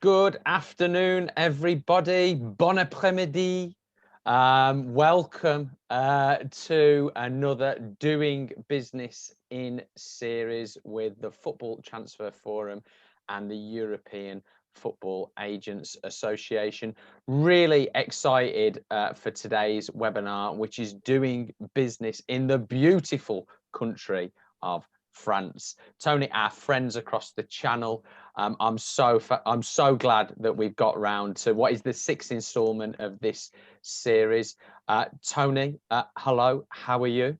Good afternoon, everybody. Bon après-midi. Welcome to another Doing Business in series with the Football Transfer Forum and the European Football Agents Association. Really excited for today's webinar, which is doing business in the beautiful country of France. Tony, our friends across the channel, I'm so glad that we've got round to what is the sixth installment of this series. Tony, hello, how are you?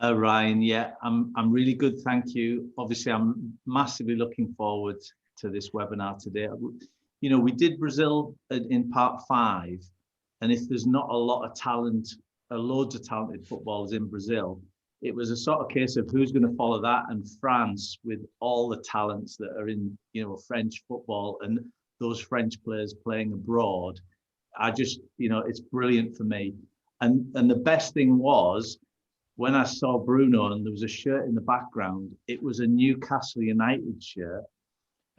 Ryan, yeah, I'm really good, thank you. Obviously, I'm massively looking forward to this webinar today. You know, we did Brazil in part 5, and if there's not a lot of talent, loads of talented footballers in Brazil, it was a sort of case of who's going to follow that, and France with all the talents that are in, you know, French football and those French players playing abroad. I just, you know, it's brilliant for me. And the best thing was, when I saw Bruno and there was a shirt in the background, it was a Newcastle United shirt.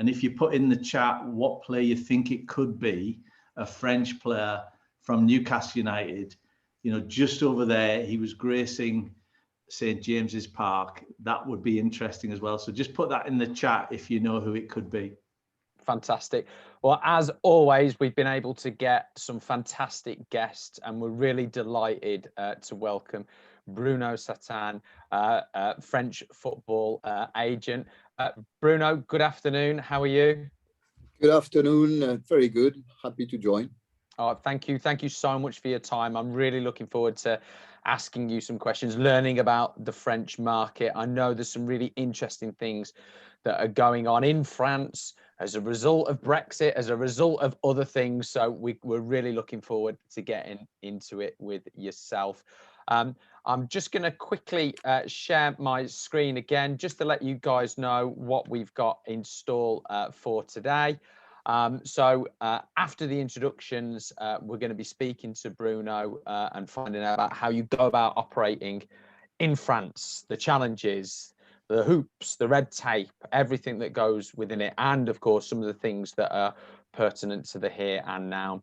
And if you put in the chat what player you think it could be, a French player from Newcastle United, you know, just over there, he was gracing St. James's Park. That would be interesting as well. So just put that in the chat if you know who it could be. Fantastic. Well, as always, we've been able to get some fantastic guests, and we're really delighted to welcome Bruno Satin, French football agent. Bruno, good afternoon. How are you? Good afternoon. Very good. Happy to join. Oh, thank you. Thank you so much for your time. I'm really looking forward to asking you some questions, learning about the French market. I know there's some really interesting things that are going on in France as a result of Brexit, as a result of other things. So we're really looking forward to getting into it with yourself. I'm just going to quickly share my screen again, just to let you guys know what we've got in store for today. So after the introductions, we're going to be speaking to Bruno and finding out about how you go about operating in France, the challenges, the hoops, the red tape, everything that goes within it, and of course some of the things that are pertinent to the here and now.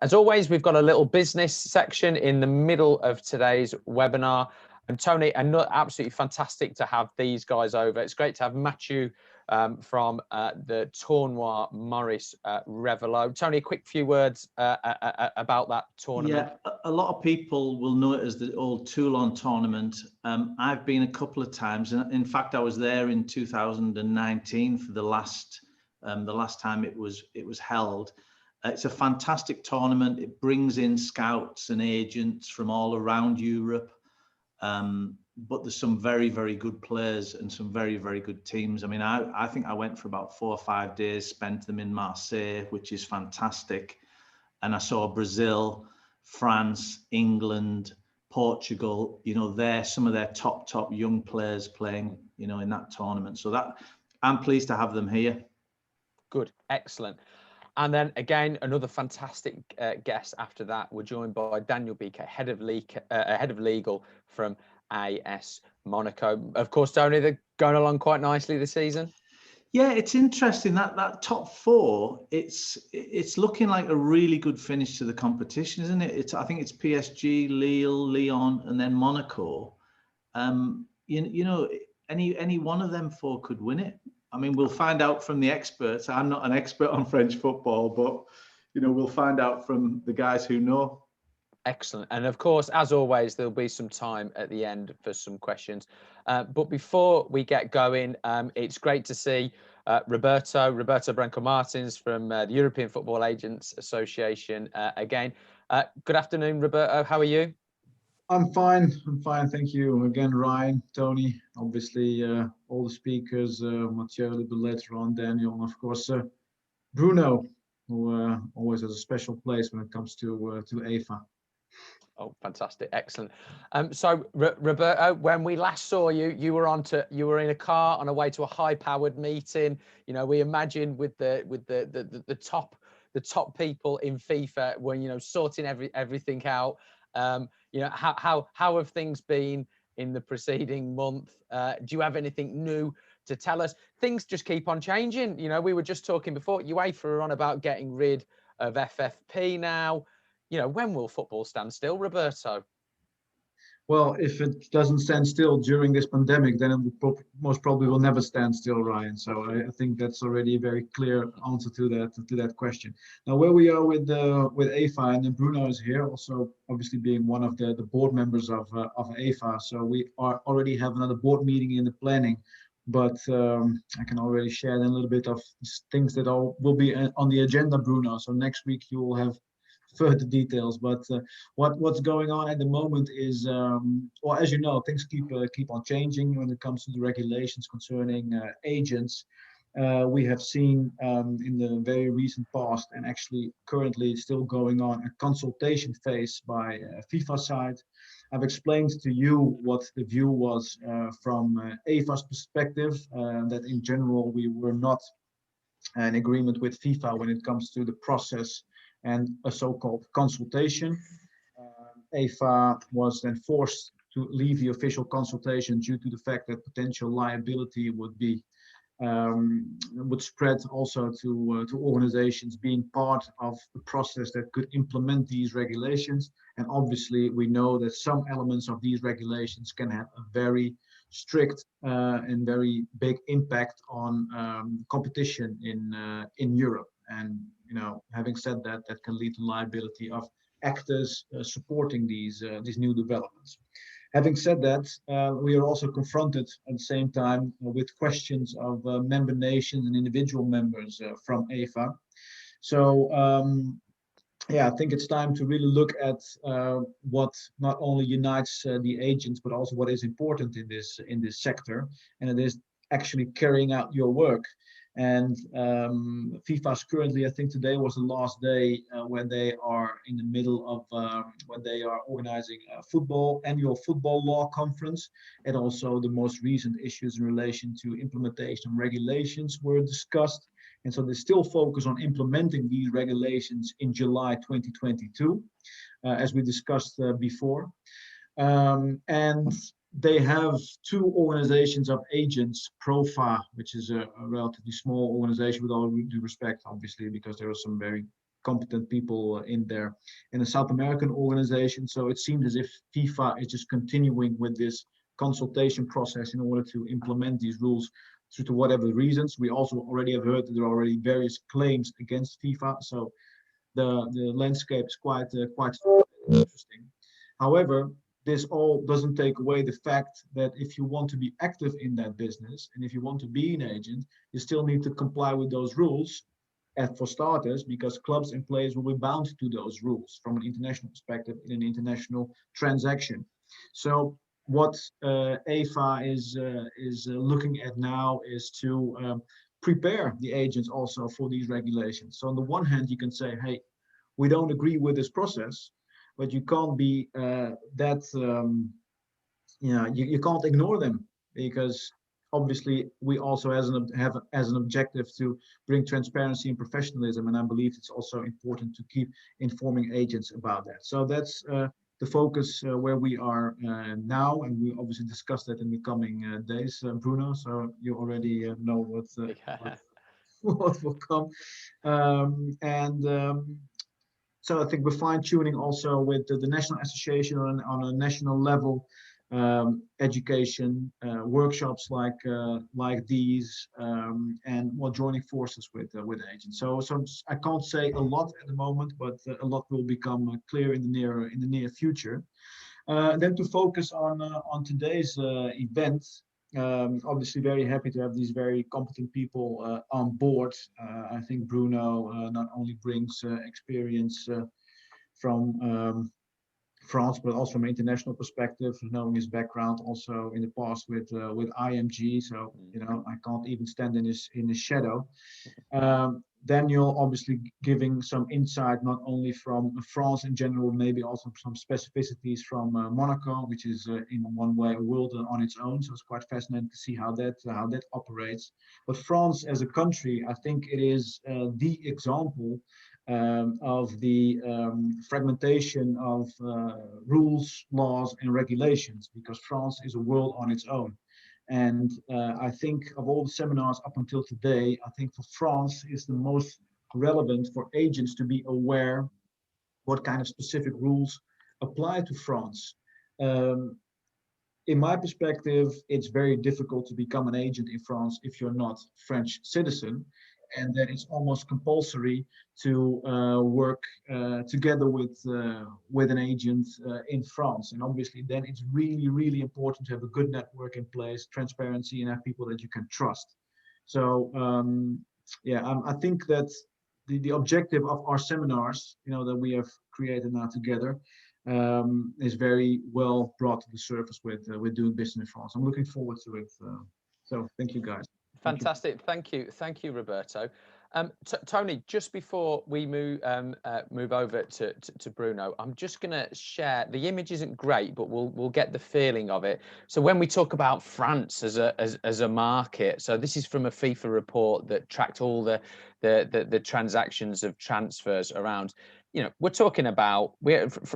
As always, we've got a little business section in the middle of today's webinar. And Tony, absolutely fantastic to have these guys over. It's great to have Mathieu from the Tournoi, Maurice, Revello. Tony, a quick few words about that tournament. Yeah, a lot of people will know it as the old Toulon tournament. I've been a couple of times, and in fact, I was there in 2019 for the last time it was held. It's a fantastic tournament. It brings in scouts and agents from all around Europe. But there's some very, very good players and some very, very good teams. I mean, I think I went for about 4 or 5 days, spent them in Marseille, which is fantastic. And I saw Brazil, France, England, Portugal, you know, some of their top young players playing, you know, in that tournament. So that I'm pleased to have them here. Good, excellent. And then again, another fantastic guest after that. We're joined by Daniel Bique, head of legal from AS Monaco. Of course, Tony, they're going along quite nicely this season. Yeah, it's interesting that top 4. It's looking like a really good finish to the competition, isn't it? I think it's PSG, Lille, Lyon, and then Monaco. You know, any one of them 4 could win it. I mean, we'll find out from the experts. I'm not an expert on French football, but, you know, we'll find out from the guys who know. Excellent. And of course, as always, there'll be some time at the end for some questions. But before we get going, it's great to see Roberto Branco Martins from the European Football Agents Association again. Good afternoon, Roberto. How are you? I'm fine. Thank you. Again, Ryan, Tony, obviously all the speakers, Mathieu a little bit later on, Daniel, and of course Bruno, who always has a special place when it comes to EFAA. Oh, fantastic. Excellent. So Roberto, when we last saw you, you were in a car on a way to a high-powered meeting. You know, we imagine with the top people in FIFA when, you know, sorting everything out. You know, how have things been in the preceding month? Do you have anything new to tell us. Things just keep on changing. You know, we were just talking before, UEFA are on about getting rid of FFP now. You know, when will football stand still, Roberto? Well, if it doesn't stand still during this pandemic, then it will most probably will never stand still, Ryan. So I think that's already a very clear answer to that question. Now, where we are with EFAA, and then Bruno is here, also obviously being one of the board members of EFAA. So we are already have another board meeting in the planning, but I can already share then a little bit of things that will be on the agenda, Bruno. So next week you will have further details, but what's going on at the moment is, well, as you know, things keep on changing when it comes to the regulations concerning agents. We have seen in the very recent past, and actually currently still going on, a consultation phase by FIFA side. I've explained to you what the view was from EFA's perspective, that in general we were not in agreement with FIFA when it comes to the process and a so-called consultation. EFA was then forced to leave the official consultation due to the fact that potential liability would spread also to organizations being part of the process that could implement these regulations. And obviously, we know that some elements of these regulations can have a very strict and very big impact on competition in Europe. And having said that, that can lead to liability of actors supporting these new developments. Having said that, we are also confronted at the same time with questions of member nations and individual members from EFA. So yeah, I think it's time to really look at what not only unites the agents, but also what is important in this sector, and it is actually carrying out your work. And FIFA's currently, I think today was the last day when they are in the middle of when they are organizing a annual football law conference, and also the most recent issues in relation to implementation regulations were discussed. And so they still focus on implementing these regulations in July 2022, as we discussed before. And they have two organizations of agents, PROFA, which is a relatively small organization, with all due respect, obviously, because there are some very competent people in there, and a South American organization. So it seems as if FIFA is just continuing with this consultation process in order to implement these rules due to whatever reasons. We also already have heard that there are already various claims against FIFA. So the landscape is quite interesting. However, this all doesn't take away the fact that if you want to be active in that business and if you want to be an agent, you still need to comply with those rules, for starters, because clubs and players will be bound to those rules from an international perspective in an international transaction. So what EFA is looking at now is to prepare the agents also for these regulations. So on the one hand, you can say, hey, we don't agree with this process, but you can't be you can't ignore them, because obviously we also have as an objective to bring transparency and professionalism, and I believe it's also important to keep informing agents about that. So that's the focus where we are now, and we obviously discuss that in the coming days, Bruno. So you already know what will come, so I think we're fine-tuning also with the National Association on a national level, education workshops like these, and joining forces with agents. So I can't say a lot at the moment, but a lot will become clear in the near future. Then to focus on today's event. Obviously very happy to have these very competent people on board. I think Bruno not only brings experience from France, but also from an international perspective, knowing his background also in the past with IMG. So I can't even stand in his shadow. Daniel obviously giving some insight not only from France in general, maybe also some specificities from Monaco, which is in one way a world on its own. So it's quite fascinating to see how that operates. But France as a country, I think it is the example of the fragmentation of rules, laws, and regulations, because France is a world on its own. And I think of all the seminars up until today, I think for France is the most relevant for agents to be aware what kind of specific rules apply to France. In my perspective, it's very difficult to become an agent in France if you're not French citizen, and that it's almost compulsory to work together with an agent in France. And obviously, then it's really, really important to have a good network in place, transparency, and have people that you can trust. So yeah, I think that the objective of our seminars, that we have created now together, is very well brought to the surface with doing business in France. I'm looking forward to it. So thank you, guys. Fantastic. Thank you, Roberto. Tony, just before we move over to Bruno, I'm just going to share. The image isn't great, but we'll get the feeling of it. So when we talk about France as a market, so this is from a FIFA report that tracked all the transactions of transfers around. We're talking about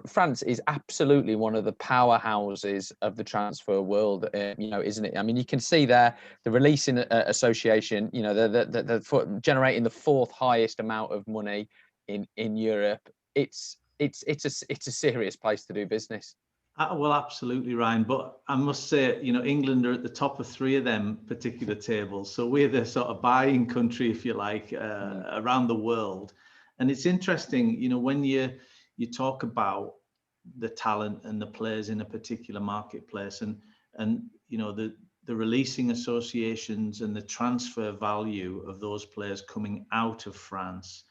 France is absolutely one of the powerhouses of the transfer world, isn't it? I mean, you can see there the Releasing Association, they're generating the 4th highest amount of money in Europe. It's a serious place to do business. Well, absolutely, Ryan. But I must say, England are at the top of 3 of them particular tables. So we're the sort of buying country, if you like, around the world. And it's interesting, when you talk about the talent and the players in a particular marketplace, and the releasing associations and the transfer value of those players coming out of France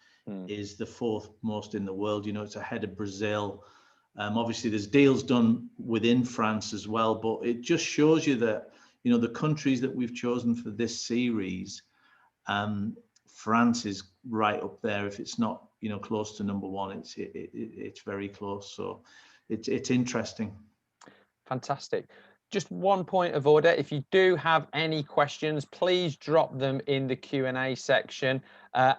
is the 4th most in the world. It's ahead of Brazil. Obviously, there's deals done within France as well, but it just shows you that, the countries that we've chosen for this series, France is right up there. If it's not, close to number 1, it's very close. So it's interesting. Fantastic. Just one point of order. If you do have any questions, please drop them in the Q&A section.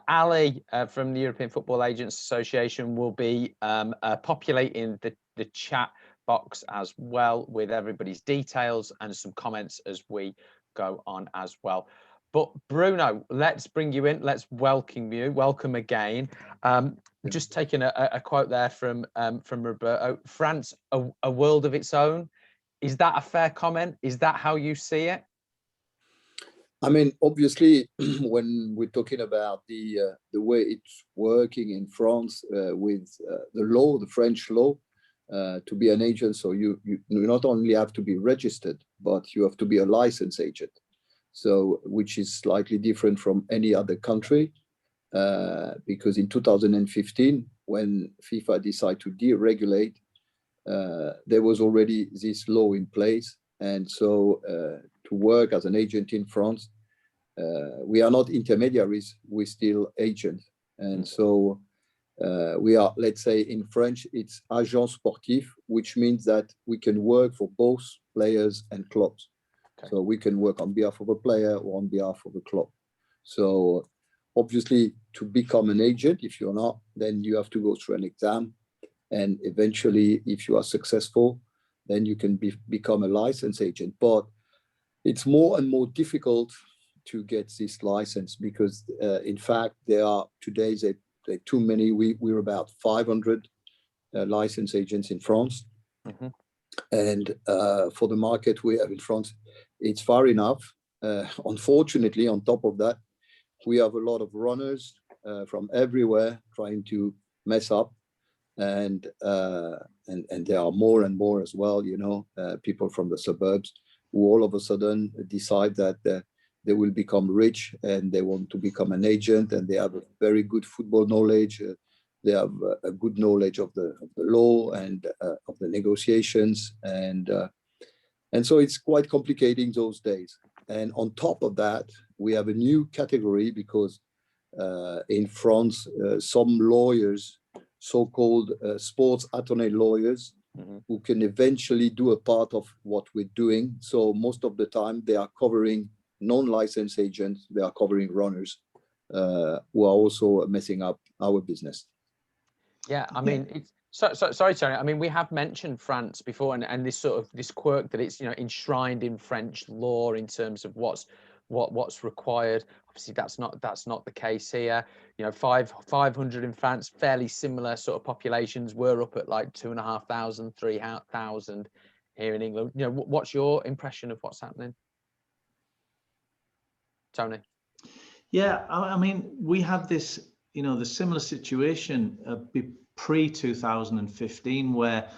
Ali from the European Football Agents Association will be populating the chat box as well with everybody's details and some comments as we go on as well. But Bruno, let's bring you in. Let's welcome you. Welcome again. Just taking a quote there from Roberto. France, a world of its own. Is that a fair comment? Is that how you see it? I mean, obviously, when we're talking about the way it's working in France with the law, the French law, to be an agent, so you not only have to be registered, but you have to be a licensed agent. So, which is slightly different from any other country, because in 2015, when FIFA decided to deregulate, there was already this law in place. And so to work as an agent in France, we are not intermediaries, we're still agents. And so we are, let's say in French, it's agent sportif, which means that we can work for both players and clubs. Okay. So we can work on behalf of a player or on behalf of a club. So obviously to become an agent, if you're not, then you have to go through an exam. And eventually, if you are successful, then you can become a licensed agent. But it's more and more difficult to get this license because, in fact, there are today there too many. We're about 500 licensed agents in France. Mm-hmm. And for the market we have in France, it's far enough. Unfortunately, on top of that, we have a lot of runners from everywhere trying to mess up. And there are more and more as well, people from the suburbs who all of a sudden decide that they will become rich and they want to become an agent, and they have a very good football knowledge. They have a good knowledge of the law and of the negotiations, and so it's quite complicating those days. And on top of that, we have a new category because in France, some lawyers, so-called sports attorney lawyers, mm-hmm. who can eventually do a part of what we're doing. So most of the time they are covering non-licensed agents, they are covering runners who are also messing up our business. Yeah, I mean, Sorry, Tony. I mean, we have mentioned France before, and this sort of this quirk that it's, you know, enshrined in French law in terms of what's required. Obviously, that's not the case here. You know, 500 in France, fairly similar sort of populations. We're up at like 2,500, 3,000 here in England. You know, what's your impression of what's happening, Tony? Yeah, I mean, we had this, you know, the similar situation pre-2015 where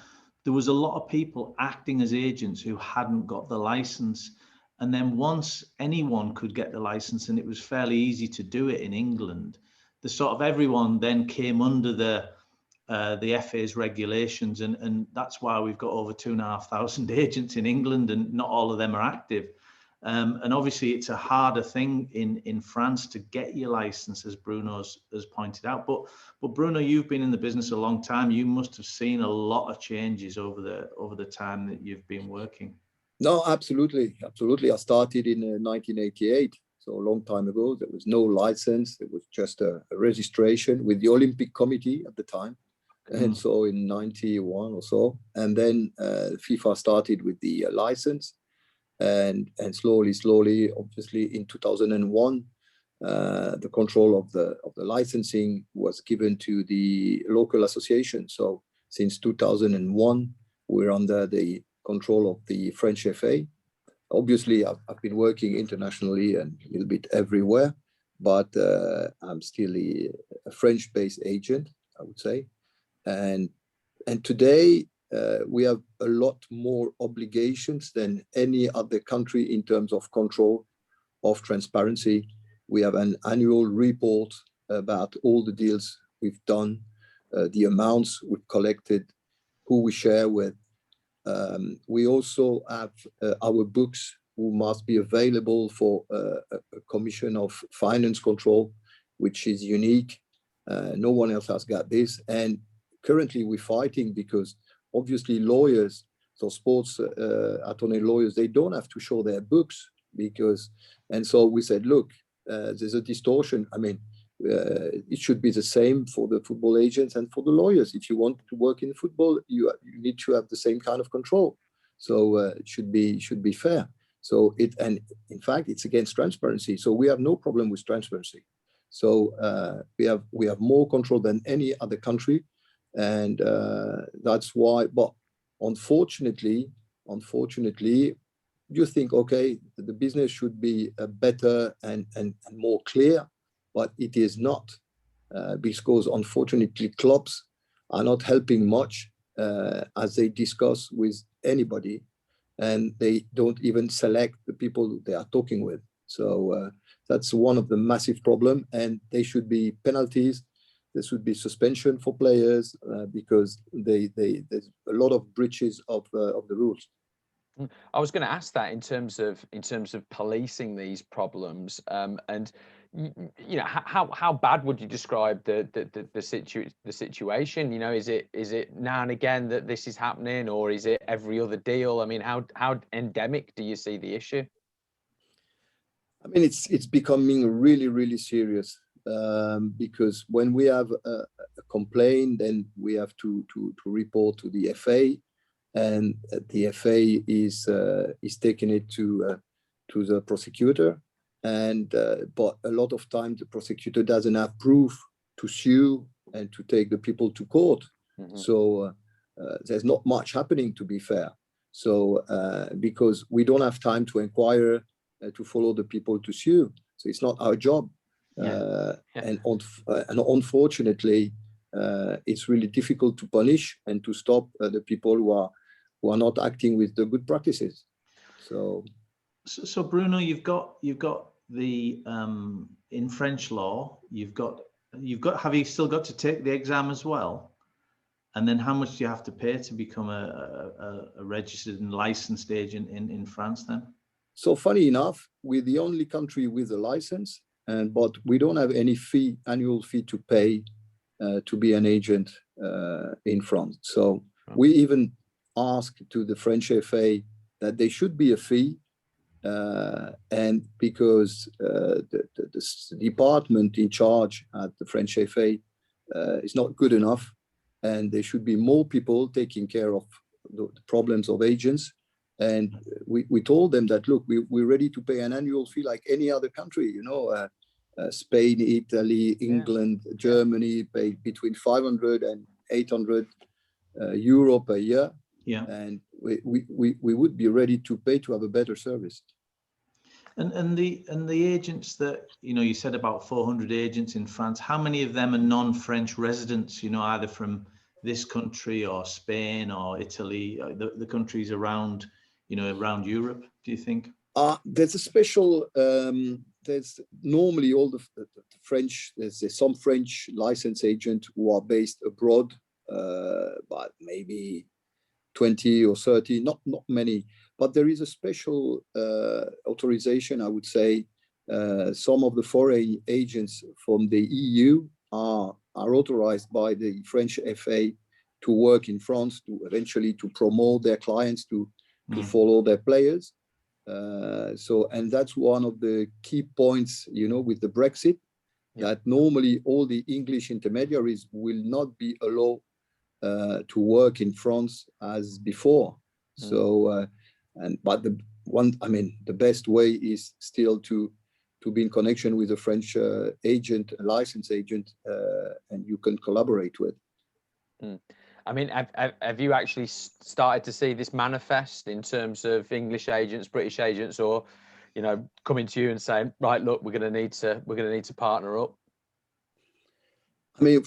there was a lot of people acting as agents who hadn't got the license. And then once anyone could get the license, and it was fairly easy to do it in England, the sort of everyone then came under the FA's regulations, and that's why we've got over 2,500 agents in England, and not all of them are active. And obviously, it's a harder thing in France to get your license, as Bruno has pointed out. But Bruno, you've been in the business a long time. You must have seen a lot of changes over the time that you've been working. No, absolutely. I started in 1988, so a long time ago. There was no license. It was just a registration with the Olympic Committee at the time. And so in 91 or so, and then FIFA started with the license. And slowly, obviously, in 2001, the control of the licensing was given to the local association. So since 2001, we're under the control of the French FA. Obviously, I've been working internationally and a little bit everywhere, but I'm still a French-based agent, I would say. And today, we have a lot more obligations than any other country in terms of control of transparency. We have an annual report about all the deals we've done, the amounts we've collected, who we share with. We also have our books, who must be available for a commission of finance control, which is unique. No one else has got this. And currently we're fighting because obviously lawyers, so sports attorney lawyers, they don't have to show their books and so we said, look, there's a distortion. I mean, it should be the same for the football agents and for the lawyers. If you want to work in football, you need to have the same kind of control. So it should be fair. So and in fact, it's against transparency. So we have no problem with transparency. So we have more control than any other country. And that's why, but unfortunately, you think, okay, the business should be better and more clear, but it is not, because unfortunately clubs are not helping much as they discuss with anybody, and they don't even select the people they are talking with. So that's one of the massive problems, and there should be penalties. There should be suspension for players because there's a lot of breaches of the rules. I was going to ask that in terms of policing these problems, and you know, how bad would you describe the situation? You know, is it now and again that this is happening, or is it every other deal? I mean, how endemic do you see the issue? I mean, it's becoming really, really serious. Because when we have a complaint, then we have to report to the FA, and the FA is taking it to the prosecutor, and but a lot of times the prosecutor doesn't have proof to sue and to take the people to court. So there's not much happening, to be fair. So because we don't have time to inquire, to follow the people to sue, so it's not our job. And unfortunately, it's really difficult to punish and to stop the people who are not acting with the good practices. So Bruno, you've got the in French law, have you still got to take the exam as well? And then how much do you have to pay to become a registered and licensed agent in France then? So funny enough, we're the only country with a license. But we don't have any annual fee to pay to be an agent in France. So we even asked to the French FA that there should be a fee, and because the department in charge at the French FA is not good enough, and there should be more people taking care of the problems of agents. And we told them that, look, we're ready to pay an annual fee like any other country, you know, Spain, Italy, England, Germany pay between 500 and 800 euro per year. Yeah. And we would be ready to pay to have a better service. And the agents that, you know, you said about 400 agents in France, how many of them are non-French residents, you know, either from this country or Spain or Italy, the countries around, you know, around Europe, do you think? There's a special, there's normally all the French, there's some French license agents who are based abroad, but maybe 20 or 30, not many, but there is a special authorization, I would say. Some of the foreign agents from the EU are authorized by the French FA to work in France, to eventually to promote their clients, to follow their players. And that's one of the key points, you know, with the Brexit, that normally all the English intermediaries will not be allowed to work in France as before. So, but the best way is still to be in connection with a French agent, a license agent, and you can collaborate with. I mean, have you actually started to see this manifest in terms of English agents, British agents, or, you know, coming to you and saying, right, look, we're going to need to partner up? I mean,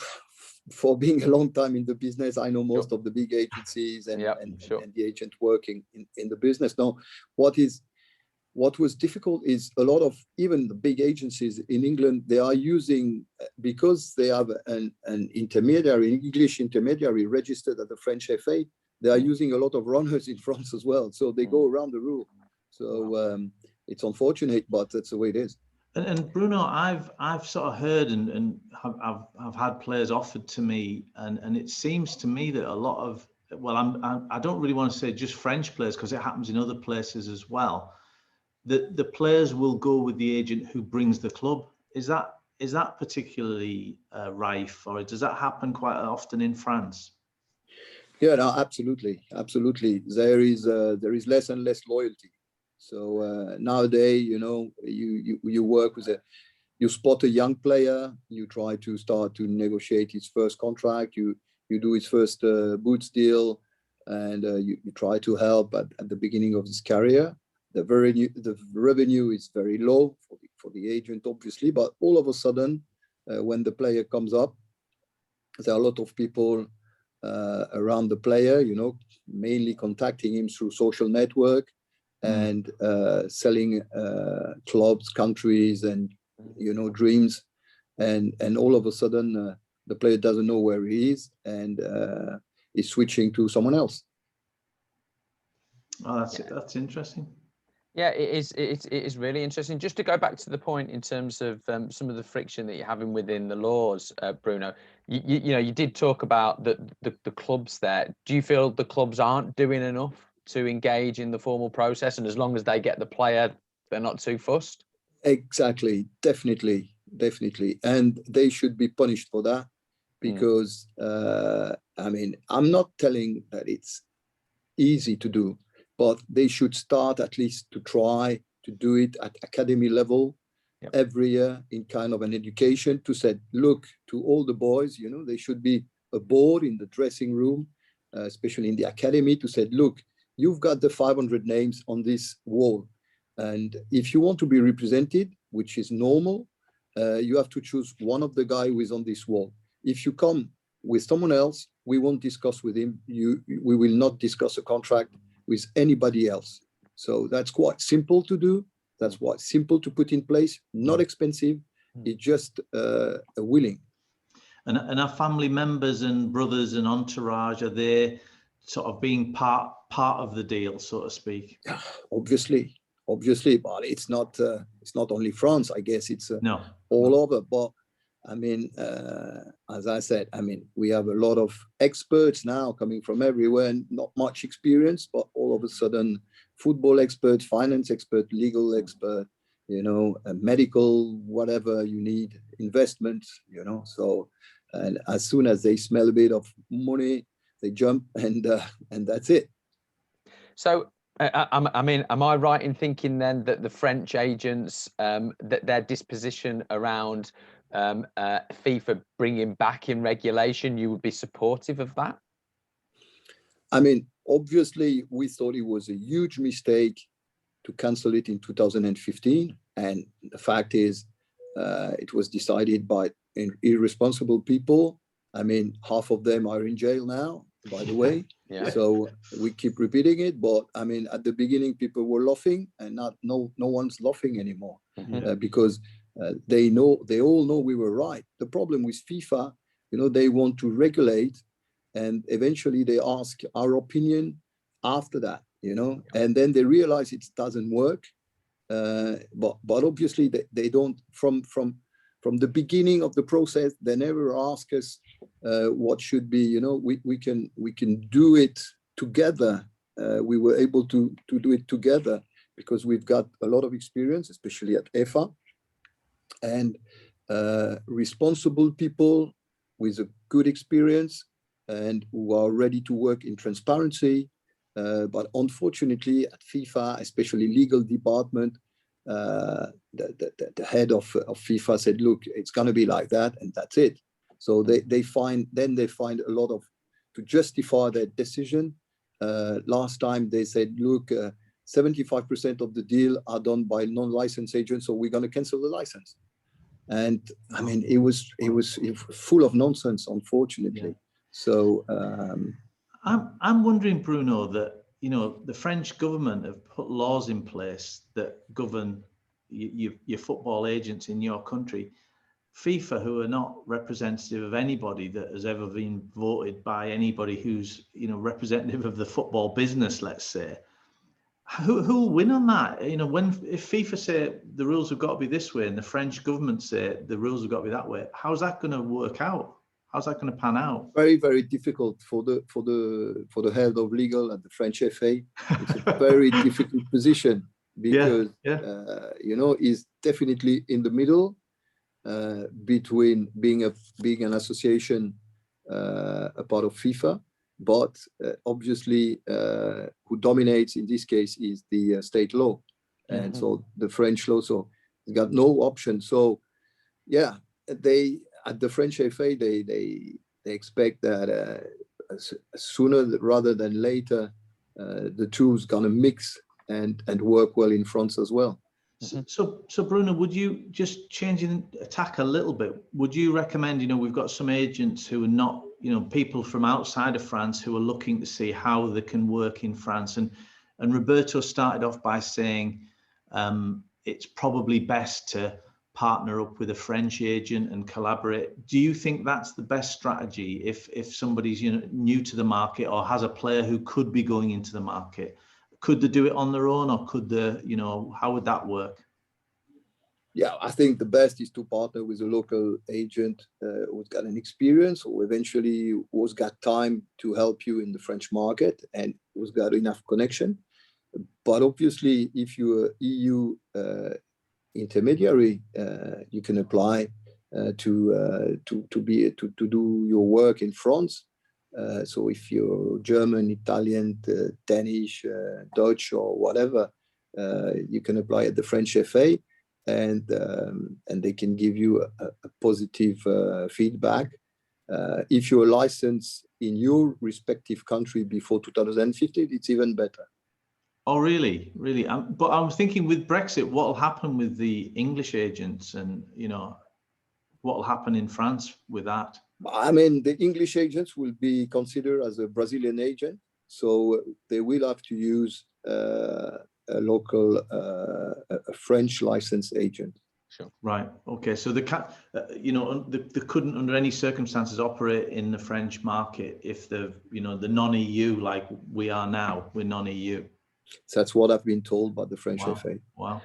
for being a long time in the business, I know most of the big agencies and the agent working in the business. Now, what was difficult is a lot of even the big agencies in England, they are using, because they have an intermediary, English intermediary registered at the French FA, they are using a lot of runners in France as well. So they go around the rule. So it's unfortunate, but that's the way it is. And Bruno, I've sort of heard and I've had players offered to me, and it seems to me that a lot of, well, I don't really want to say just French players, because it happens in other places as well, that the players will go with the agent who brings the club. Is that particularly rife, or does that happen quite often in France? Yeah, no, absolutely. There is less and less loyalty. So nowadays, you know, you work with you spot a young player, you try to start to negotiate his first contract, you do his first boots deal, and you try to help at the beginning of his career. The revenue is very low for the agent, obviously, but all of a sudden, when the player comes up, there are a lot of people around the player, you know, mainly contacting him through social network and selling clubs, countries, and, you know, dreams. And all of a sudden, the player doesn't know where he is and is switching to someone else. Oh, that's interesting. Yeah, it is really interesting. Just to go back to the point in terms of some of the friction that you're having within the laws, Bruno, you know, you did talk about the clubs there. Do you feel the clubs aren't doing enough to engage in the formal process, and as long as they get the player, they're not too fussed? Exactly, definitely. And they should be punished for that, because, I mean, I'm not telling that it's easy to do, but they should start at least to try to do it at academy level every year, in kind of an education to say, look, to all the boys, you know, there should be a board in the dressing room, especially in the academy, to say, look, you've got the 500 names on this wall. And if you want to be represented, which is normal, you have to choose one of the guys who is on this wall. If you come with someone else, we won't discuss with him. We will not discuss a contract with anybody else. So that's quite simple to do. That's quite simple to put in place, not expensive. It's just willing. And our family members and brothers and entourage, are they sort of being part of the deal, so to speak? Obviously, but it's not only France. I guess it's all over. But I mean, as I said, I mean, we have a lot of experts now coming from everywhere, and not much experience, but all of a sudden, football expert, finance expert, legal expert, you know, medical, whatever you need, investments, you know. So And as soon as they smell a bit of money, they jump, and that's it. So, I mean, am I right in thinking then that the French agents, that their disposition around FIFA bringing back in regulation, you would be supportive of that? I mean, obviously, we thought it was a huge mistake to cancel it in 2015. And the fact is, it was decided by irresponsible people. I mean, half of them are in jail now, by the way. Yeah. So we keep repeating it. But I mean, at the beginning, people were laughing, and no one's laughing anymore, because they all know we were right. The problem with FIFA, they want to regulate, and eventually they ask our opinion after that, and then they realize it doesn't work. But obviously they don't, from the beginning of the process, they never ask us what should be, we can do it together. We were able to do it together because we've got a lot of experience, especially at EFAA, and responsible people with a good experience and who are ready to work in transparency. But unfortunately at FIFA, especially legal department, the head of FIFA said, look, it's going to be like that, and that's it. So they find a lot of to justify their decision. Last time they said, look, 75% of the deal are done by non-licensed agents, so we're going to cancel the license. And I mean, it was full of nonsense, unfortunately. Yeah. So I'm wondering, Bruno, that the French government have put laws in place that govern your football agents in your country. FIFA, who are not representative of anybody that has ever been voted by anybody who's representative of the football business, let's say, who will win on that? If FIFA say the rules have got to be this way and the French government say the rules have got to be that way, how's that going to work out? How's that going to pan out? Very, very difficult for the head of legal at the French FA. It's a very difficult position because he's definitely in the middle between being an association, a part of FIFA, but obviously who dominates in this case is the state law, and so the French law. So he's got no option. So yeah, at the French FA, they expect that sooner rather than later, the two is going to mix and work well in France as well. So Bruno, would you, just changing attack a little bit, would you recommend, we've got some agents who are not, people from outside of France who are looking to see how they can work in France, and Roberto started off by saying it's probably best to partner up with a French agent and collaborate. Do you think that's the best strategy if somebody's new to the market or has a player who could be going into the market? Could they do it on their own, or could they, how would that work? Yeah, I think the best is to partner with a local agent who's got an experience, or eventually who's got time to help you in the French market and who's got enough connection. But obviously, if you're EU intermediary, you can apply to do your work in France. So if you're German, Italian, Danish, Dutch, or whatever, you can apply at the French FA, and they can give you a positive feedback. If you're licensed in your respective country before 2015, it's even better. Oh, really? Really? But I was thinking with Brexit, what will happen with the English agents, and, what will happen in France with that? I mean, the English agents will be considered as a Brazilian agent, so they will have to use a local, a French licensed agent. Sure. Right. Okay. So they couldn't under any circumstances operate in the French market if the non-EU, like we are now, we're non-EU. That's what I've been told by the French FA. Wow.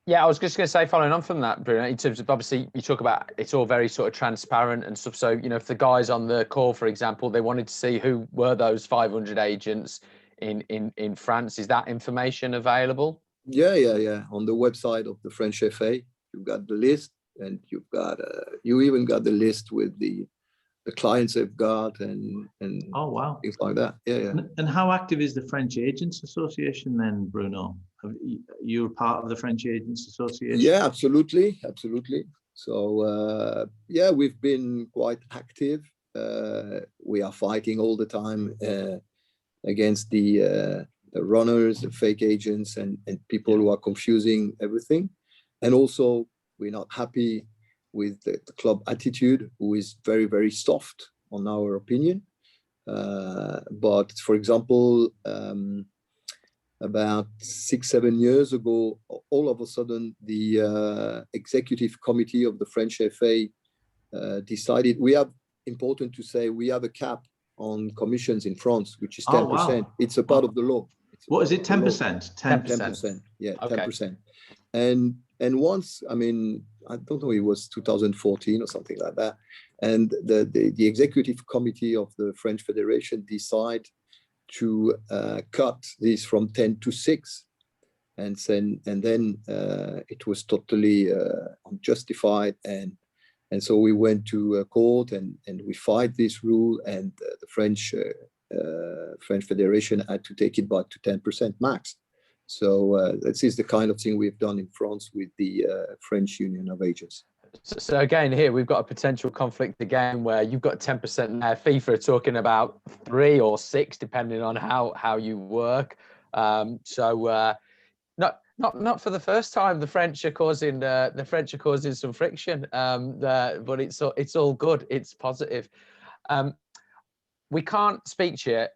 Yeah, I was just going to say, following on from that, Bruno, in terms of, obviously you talk about it's all very sort of transparent and stuff. So, if the guys on the call, for example, they wanted to see who were those 500 agents in France, is that information available? Yeah. On the website of the French FA, you've got the list. and you've got you even got the list with the clients they've got and Oh, wow. things like that. Yeah. And how active is the French Agents Association then, Bruno? You're part of the French Agents Association? Yeah, absolutely. So yeah, we've been quite active. We are fighting all the time against the runners, the fake agents, and people who are confusing everything. And also, we're not happy with the club attitude, who is very, very soft on our opinion. But for example, about 6-7 years ago, all of a sudden, the executive committee of the French FA decided, important to say, we have a cap on commissions in France, which is 10%. Oh, wow. It's a part of the law. What is it, 10%? 10%. Yeah, okay. 10%. And once, I mean, I don't know, it was 2014 or something like that. And the executive committee of the French Federation decided to cut this from 10 to 6. And then it was totally unjustified. And so we went to court and we fight this rule, and the French Federation had to take it back to 10% max. So this is the kind of thing we've done in France with the French Union of Agents. So again, here we've got a potential conflict again, where you've got 10% there. FIFA are talking about 3 or 6, depending on how you work. Not for the first time, the French are causing some friction. But it's all good. It's positive. We can't speak to you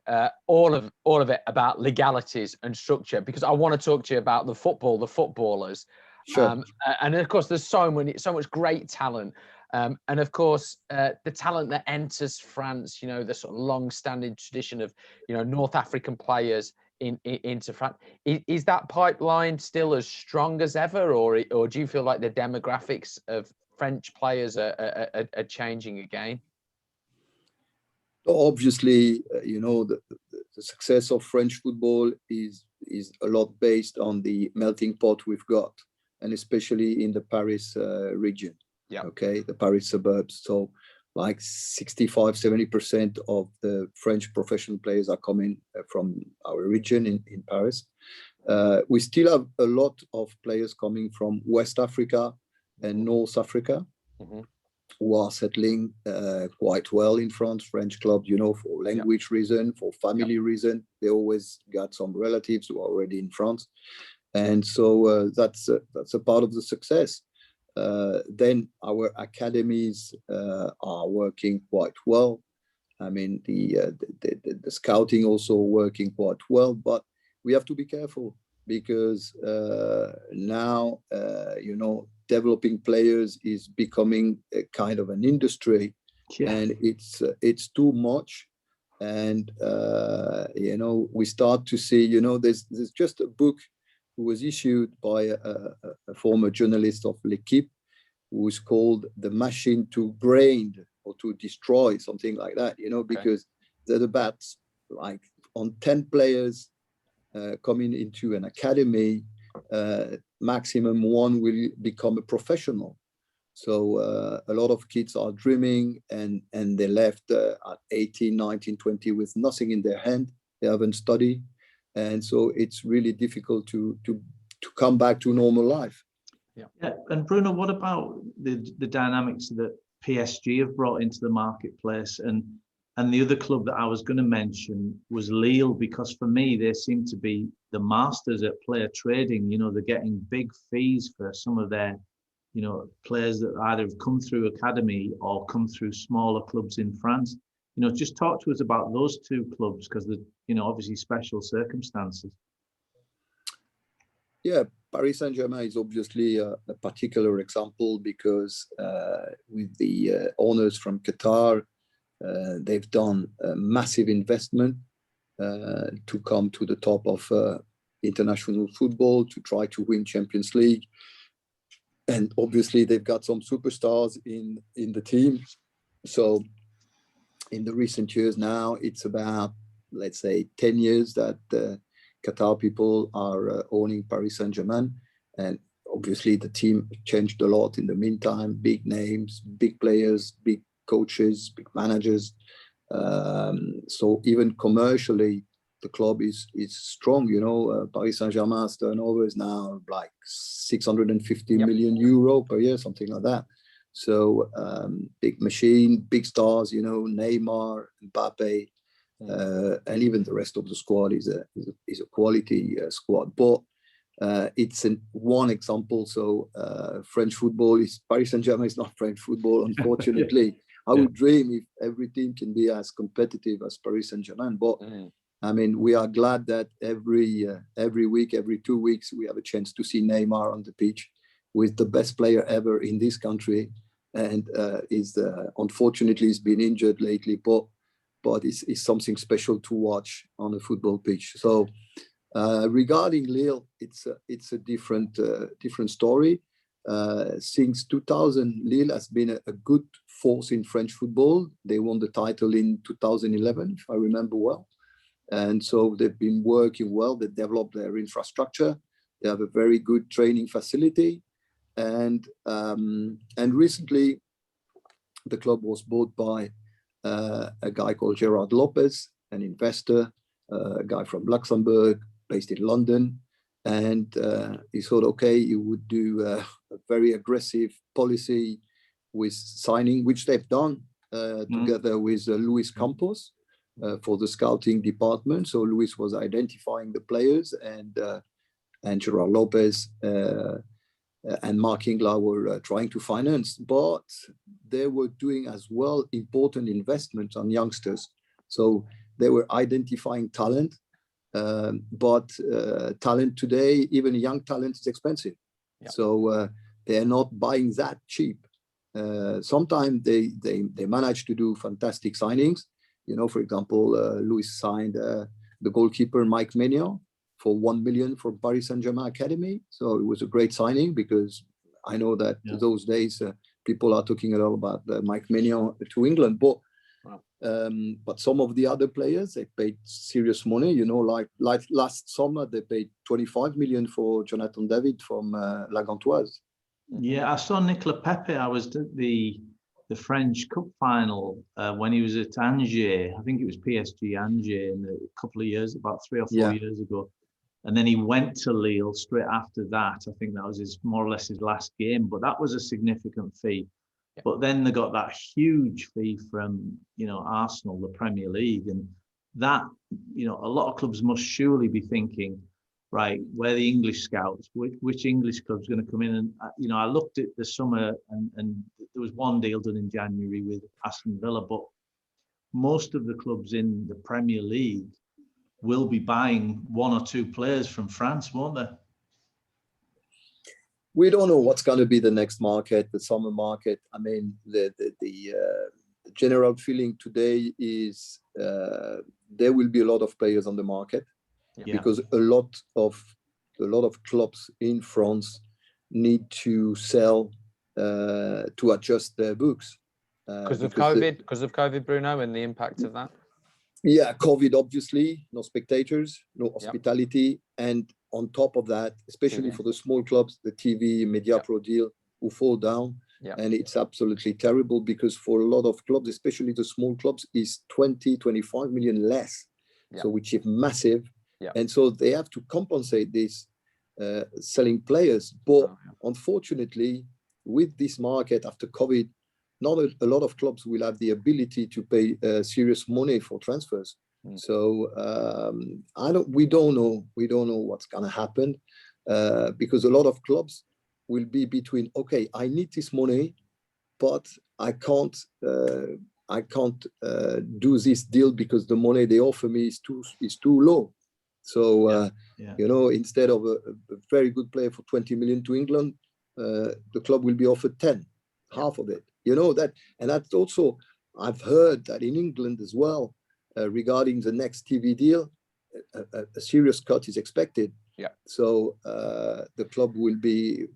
all of it about legalities and structure, because I want to talk to you about the footballers. Sure. And of course, there's so much great talent. And of course, the talent that enters France, you know, the sort of long-standing tradition of, you know, North African players into France. Is that pipeline still as strong as ever, or do you feel like the demographics of French players are changing again? Obviously, you know, the success of French football is a lot based on the melting pot we've got, and especially in the Paris region. Yeah. Okay, the Paris suburbs. So like 65-70% of the French professional players are coming from our region in Paris. We still have a lot of players coming from West Africa and North Africa. Mm-hmm. Who are settling quite well in France. French clubs, you know, for language reason, for family reason, they always got some relatives who are already in France, and so that's a part of the success. Then our academies are working quite well. I mean, the scouting also working quite well, but we have to be careful, because now you know, developing players is becoming a kind of an industry, and it's too much. And you know, we start to see, you know, there's just a book who was issued by a former journalist of Ligue, who is called "The Machine to Brain or to Destroy," something like that, you know, because there's about like on 10 players coming into an academy, maximum 1 will become a professional. So a lot of kids are dreaming, and they left at 18, 19, 20 with nothing in their hand. They haven't studied, and so it's really difficult to come back to normal life. Yeah. And Bruno, what about the dynamics that PSG have brought into the marketplace? And the other club that I was going to mention was Lille, because for me, they seem to be the masters at player trading. You know, they're getting big fees for some of their, you know, players that either have come through academy or come through smaller clubs in France. You know, just talk to us about those two clubs, because they're, you know, obviously special circumstances. Yeah, Paris Saint-Germain is obviously a particular example, because with the owners from Qatar, they've done a massive investment to come to the top of international football, to try to win Champions League. And obviously they've got some superstars in the team. So in the recent years now, it's about, let's say, 10 years that Qatar people are owning Paris Saint-Germain. And obviously the team changed a lot in the meantime. Big names, big players, big coaches, big managers. So even commercially, the club is strong. You know, Paris Saint-Germain's turnover is now like 650 million euro per year, something like that. So big machine, big stars. You know, Neymar, Mbappe, and even the rest of the squad is a quality squad. But it's one example. So French football is Paris Saint-Germain is not French football, unfortunately. I would dream if every team can be as competitive as Paris Saint-Germain. But I mean, we are glad that every week, every 2 weeks, we have a chance to see Neymar on the pitch with the best player ever in this country, and unfortunately he's been injured lately. But it's something special to watch on a football pitch. So regarding Lille, it's a different story. Since 2000, Lille has been a good force in French football. They won the title in 2011, if I remember well. And so they've been working well. They developed their infrastructure. They have a very good training facility. And recently, the club was bought by a guy called Gerard Lopez, an investor, a guy from Luxembourg, based in London. And he thought, okay, he would do a very aggressive policy with signing, which they've done together with Luis Campos for the scouting department. So Luis was identifying the players, and Gerard Lopez and Mark Inglar were trying to finance, but they were doing as well important investments on youngsters. So they were identifying talent. But talent today, even young talent, is expensive. So they are not buying that cheap. Sometimes they manage to do fantastic signings. You know, for example, Luis signed the goalkeeper Mike Maignan for 1 million from Paris Saint-Germain Academy. So it was a great signing, because I know that those days people are talking a lot about Mike Maignan to England. But some of the other players, they paid serious money. You know, like last summer, they paid 25 million for Jonathan David from La Gantoise. Yeah, I saw Nicolas Pepe. I was at the French Cup final when he was at Angers. I think it was PSG Angers in a couple of years, about 3 or 4 years ago. And then he went to Lille straight after that. I think that was more or less his last game, but that was a significant fee. But then they got that huge fee from, Arsenal, the Premier League. And that, a lot of clubs must surely be thinking, right, where the English scouts, which English club's going to come in? And, I looked at the summer and there was one deal done in January with Aston Villa, but most of the clubs in the Premier League will be buying 1 or 2 players from France, won't they? We don't know what's going to be the next market, the summer market. I mean, the general feeling today is there will be a lot of players on the market, because a lot of clubs in France need to sell to adjust their books. Because of COVID, Bruno, and the impact of that. Yeah, COVID, obviously, no spectators, no hospitality, and on top of that, especially for the small clubs, the TV Media Pro deal will fall down. And it's absolutely terrible, because for a lot of clubs, especially the small clubs, is 20-25 million less, so which is massive. And so they have to compensate this selling players. But unfortunately, with this market after COVID, not a lot of clubs will have the ability to pay serious money for transfers. So we don't know what's going to happen, because a lot of clubs will be between, okay, I need this money, but I can't do this deal because the money they offer me is too low. So instead of a very good player for 20 million to England, the club will be offered 10, half of it. That, and that's also, I've heard that in England as well, regarding the next TV deal, a serious cut is expected. So the club will be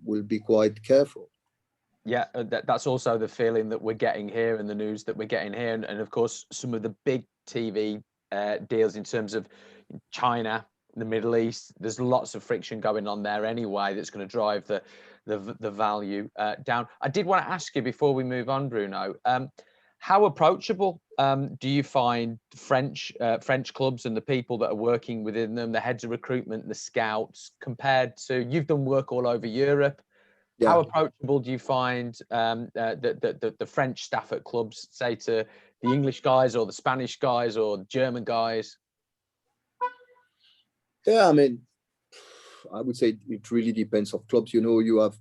quite careful. That's also the feeling that we're getting here, and the news that we're getting here, and of course some of the big TV deals in terms of China the Middle East. There's lots of friction going on there anyway that's going to drive the value down. I did want to ask you before we move on, Bruno, how approachable do you find French clubs and the people that are working within them, the heads of recruitment, the scouts, compared to, you've done work all over Europe. Yeah. How approachable do you find the French staff at clubs, say, to the English guys or the Spanish guys or German guys? Yeah, I mean, I would say it really depends of clubs. You know, you have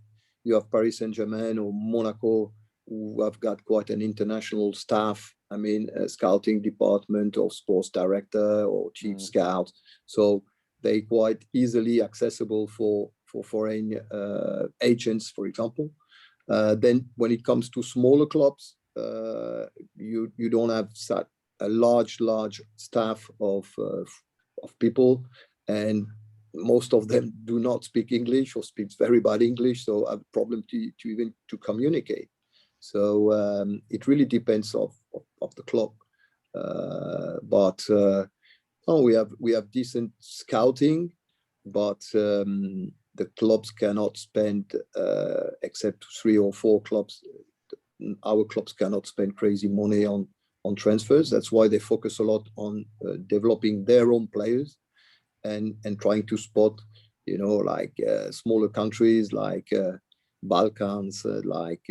Paris Saint-Germain or Monaco, who have got quite an international staff. I mean, a scouting department or sports director or chief scout. So they quite easily accessible for foreign agents, for example. Then when it comes to smaller clubs, you don't have a large staff of people, and most of them do not speak English or speak very bad English, so have a problem to even communicate. So it really depends of the club, but we have decent scouting, but the clubs cannot spend, except 3 or 4 clubs. Our clubs cannot spend crazy money on transfers. That's why they focus a lot on developing their own players and trying to spot, you know, like smaller countries like Balkans, like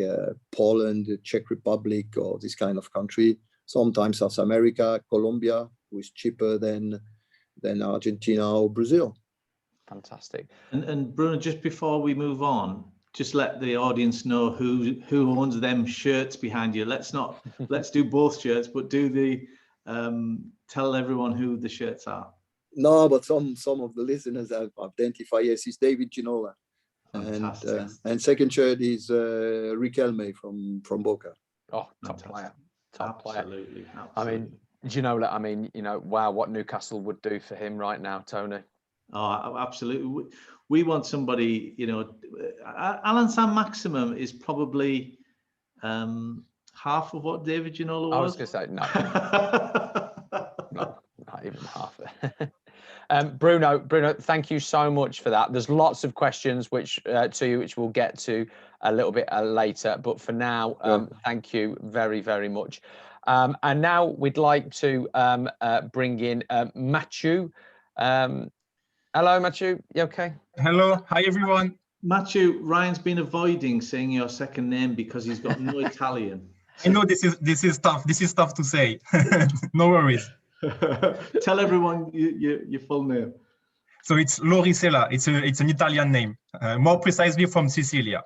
Poland, Czech Republic, or this kind of country. Sometimes South America, Colombia, who is cheaper than Argentina or Brazil. Fantastic. And Bruno, just before we move on, just let the audience know who owns them shirts behind you. Let's do both shirts, but do the tell everyone who the shirts are. No, but some of the listeners have identified. Yes, it's David Ginola. And second shirt is Riquelme from Boca. Oh, top player. Absolutely. I mean, Ginola, I mean, you know, wow, what Newcastle would do for him right now, Tony. Oh, absolutely. We want somebody, you know, Alan Saint-Maximin is probably half of what David Ginola was. I was going to say, no. No, not even half. Bruno, thank you so much for that. There's lots of questions which we'll get to a little bit later, but for now, thank you very, very much. And now we'd like to bring in Mathieu. Hello, Mathieu. You okay? Hello. Hi, everyone. Mathieu, Ryan's been avoiding saying your second name because he's got no Italian. I know this is tough. This is tough to say. No worries. Tell everyone your full name. So it's Lauricella. It's an Italian name, more precisely from Sicilia.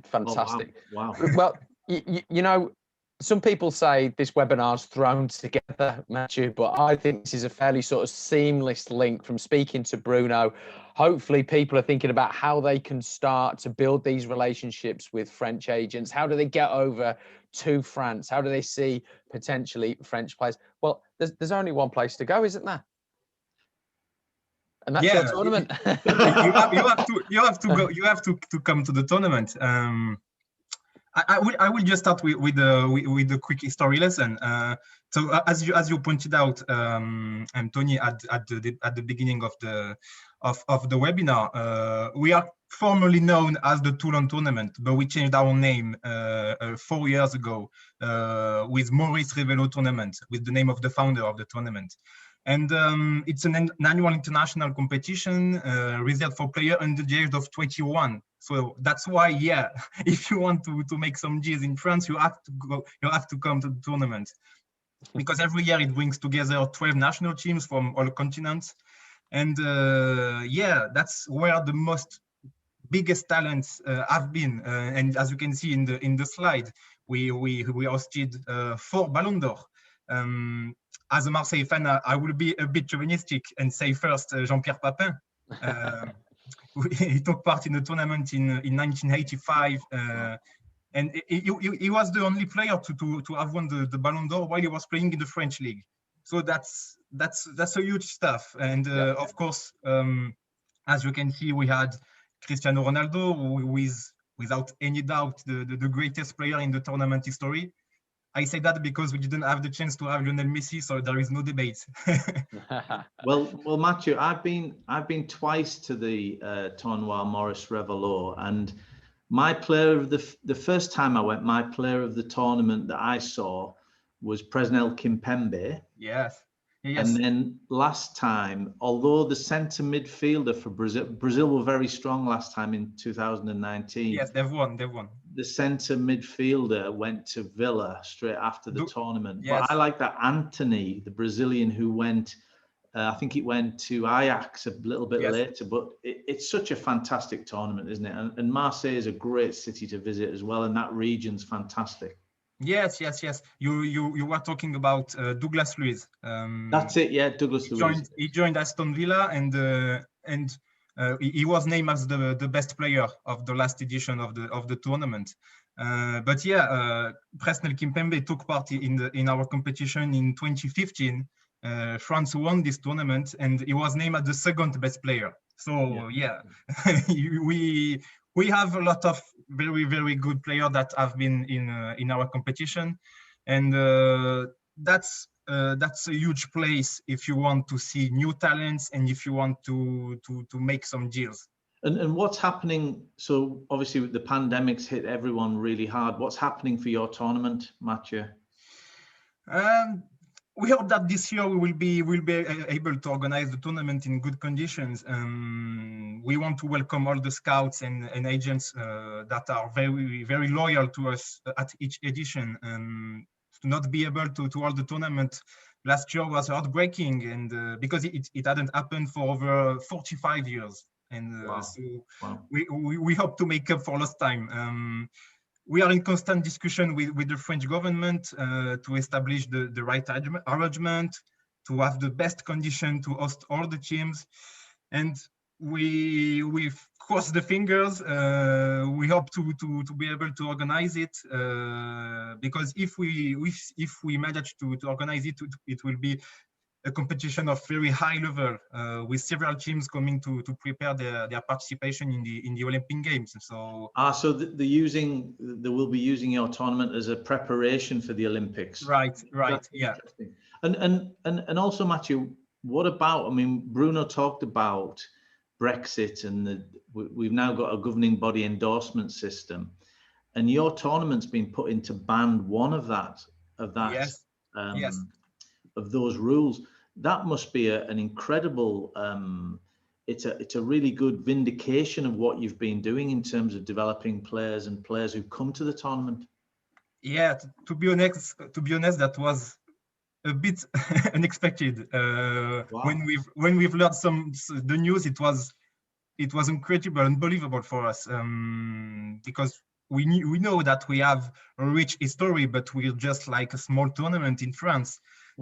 Fantastic. Oh, wow. Well, you know, some people say this webinar's thrown together, Mathieu, but I think this is a fairly sort of seamless link from speaking to Bruno. Hopefully people are thinking about how they can start to build these relationships with French agents. How do they get over to France? How do they see potentially French players? Well, there's only one place to go, isn't there? And that's your tournament. you have to go. You have to come to the tournament. I will just start with the quick history lesson. So as you pointed out, Tony, at the beginning of the webinar, we are formerly known as the Toulon tournament, but we changed our name 4 years ago with Maurice Revello tournament, with the name of the founder of the tournament. And it's an annual international competition reserved for players under the age of 21. So that's why, yeah, if you want to make some G's in France, you have to come to the tournament, because every year it brings together 12 national teams from all continents, and yeah, that's where the biggest talents have been. And as you can see in the slide, we hosted 4 Ballon d'Or. As a Marseille fan, I will be a bit chauvinistic and say first Jean-Pierre Papin. He took part in the tournament in 1985, and he was the only player to have won the Ballon d'Or while he was playing in the French League. So that's a huge stuff. And of course, as you can see, we had Cristiano Ronaldo, who is without any doubt the greatest player in the tournament history. I say that because we didn't have the chance to have Lionel Messi, so there is no debate. Well, Mathieu, I've been twice to the Tournoi Maurice Revello, and my player of the first time I went, my player of the tournament that I saw was Presnel Kimpembe. Yes. Yes. And then last time, although the centre midfielder for Brazil were very strong last time in 2019. Yes, they've won. The centre midfielder went to Villa straight after the tournament. Yes. But I like that Anthony, the Brazilian who went, I think it went to Ajax a little bit later, but it's such a fantastic tournament, isn't it? And Marseille is a great city to visit as well, and that region's fantastic. Yes. You were talking about Douglas Luiz. That's it, yeah, Douglas Luiz. He joined Aston Villa, and he was named as the best player of the last edition of the tournament. But yeah, Presnel Kimpembe took part in our competition in 2015. France won this tournament, and he was named as the second best player. So yeah, we have a lot of very, very good players that have been in our competition, and that's a huge place if you want to see new talents and if you want to make some deals. And what's happening? So obviously the pandemic's hit everyone really hard. What's happening for your tournament, Mathieu? We hope that this year we will be able to organize the tournament in good conditions. We want to welcome all the scouts and agents that are very, very loyal to us at each edition. To not be able to hold the tournament last year was heartbreaking, and because it hadn't happened for over 45 years. And we hope to make up for lost time. We are in constant discussion with the French government to establish the right arrangement, to have the best condition to host all the teams. And we've crossed the fingers. We hope to be able to organize it, because if we manage to organize it, it will be a competition of very high level, with several teams coming to prepare their participation in the Olympic Games. So they will be using your tournament as a preparation for the Olympics. Right, yeah. And also, Mathieu, what about? I mean, Bruno talked about Brexit, and we've now got a governing body endorsement system, and your tournament's been put into band one of that. Yes. Of those rules. That must be an incredible, it's a really good vindication of what you've been doing in terms of developing players and players who come to the tournament. Yeah, to be honest, that was a bit unexpected. When we've learned the news, it was incredible, unbelievable for us, because we know that we have a rich history, but we're just like a small tournament in France.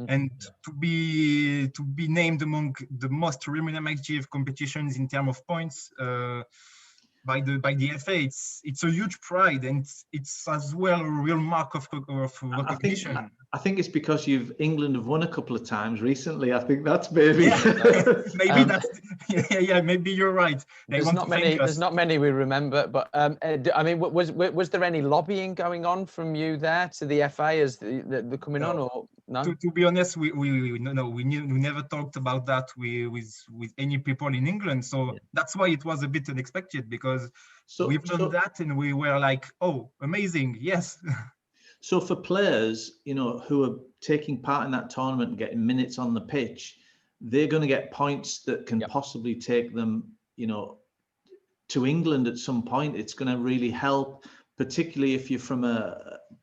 And to be named among the most remunerative competitions in terms of points by the EFAA, it's a huge pride, and it's as well a real mark of recognition. I think it's because England have won a couple of times recently. I think that's maybe maybe that's maybe you're right. There's not many we remember, but I mean, was there any lobbying going on from you there to the FA as the coming on, or no? To be honest, we never talked about that with any people in England, so that's why it was a bit unexpected, because we've done that and we were like, oh, amazing, yes. So for players, who are taking part in that tournament and getting minutes on the pitch, they're going to get points that can possibly take them, to England at some point. It's going to really help, particularly if you're from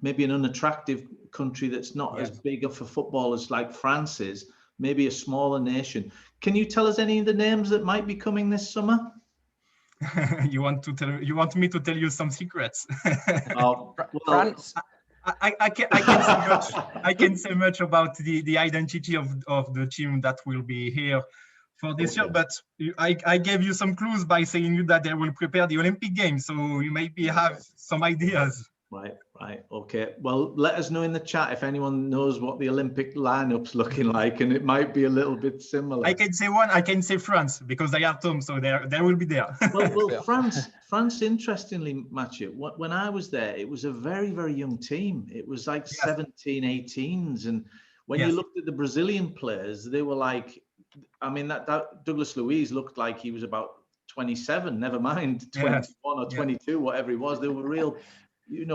maybe an unattractive country that's not as big for football as like France is, maybe a smaller nation. Can you tell us any of the names that might be coming this summer? You want me to tell you some secrets? France. I can say much about the identity of the team that will be here for this year, but I gave you some clues by saying that they will prepare the Olympic Games, so you maybe have some ideas. Right. Right. Okay. Well, let us know in the chat if anyone knows what the Olympic lineup's looking like, and it might be a little bit similar. I can say one. I can say France because they are Tom, so they will be there. Well, Yeah. France. Interestingly, Mathieu, when I was there, it was a very, very young team. It was like 17, 18s, and when you looked at the Brazilian players, they were like, I mean, that Douglas Luiz looked like he was about 27. Never mind 21 or 22, whatever he was. They were real,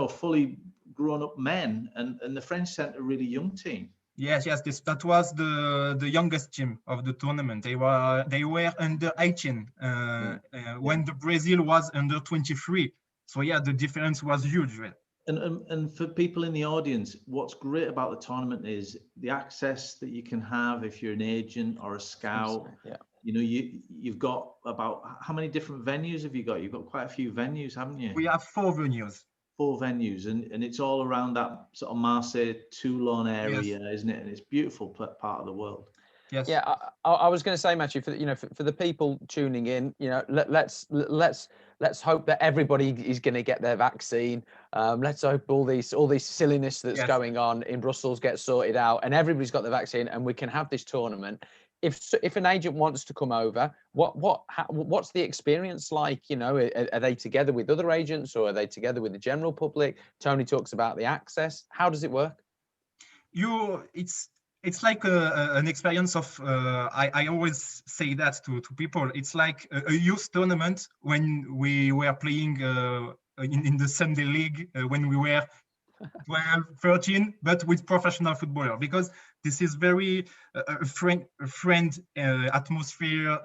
fully grown-up men, and the French sent a really young team. Yes, that was the youngest team of the tournament. They were under 18 when the Brazil was under 23. So yeah, the difference was huge. Right? And for people in the audience, what's great about the tournament is the access that you can have if you're an agent or a scout. Yeah. You've got about, how many different venues have you got? You've got quite a few venues, haven't you? We have 4 venues. 4 venues, and it's all around that sort of Marseille, Toulon area, isn't it? And it's a beautiful part of the world. Yes. Yeah, I was going to say, Mathieu, for the people tuning in, let's hope that everybody is going to get their vaccine. Let's hope all these silliness that's going on in Brussels gets sorted out, and everybody's got the vaccine, and we can have this tournament. If an agent wants to come over, what's the experience like? Are they together with other agents, or are they together with the general public? Tony talks about the access. How does it work? It's like an experience of, I always say that to people, it's like a youth tournament when we were playing in the Sunday League when we were 12, 13, but with professional footballer, because this is very friend atmosphere.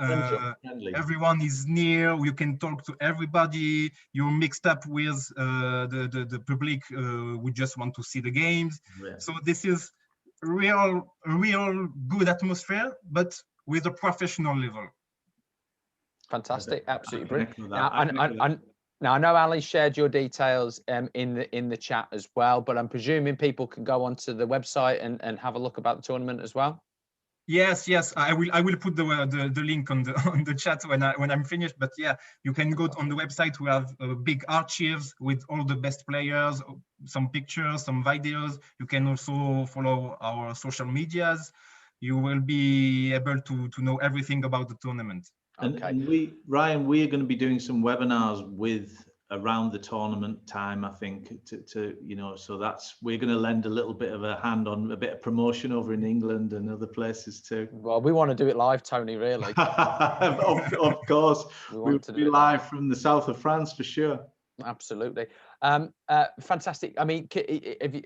Everyone is near. You can talk to everybody. You're mixed up with the public who just want to see the games. Yeah. So this is real good atmosphere, but with a professional level. Fantastic, absolutely brilliant. Now I know Ali shared your details in the chat as well, but I'm presuming people can go onto the website and have a look about the tournament as well. Yes, I will put the link on the chat when I'm finished. But yeah, you can go on the website. We have big archives with all the best players, some pictures, some videos. You can also follow our social medias. You will be able to know everything about the tournament. And Ryan, we are going to be doing some webinars with around the tournament time, I think, so we're going to lend a little bit of a hand on a bit of promotion over in England and other places too. Well, we want to do it live, Tony, really. of course. We'll be live from the south of France for sure. Absolutely. Fantastic. I mean,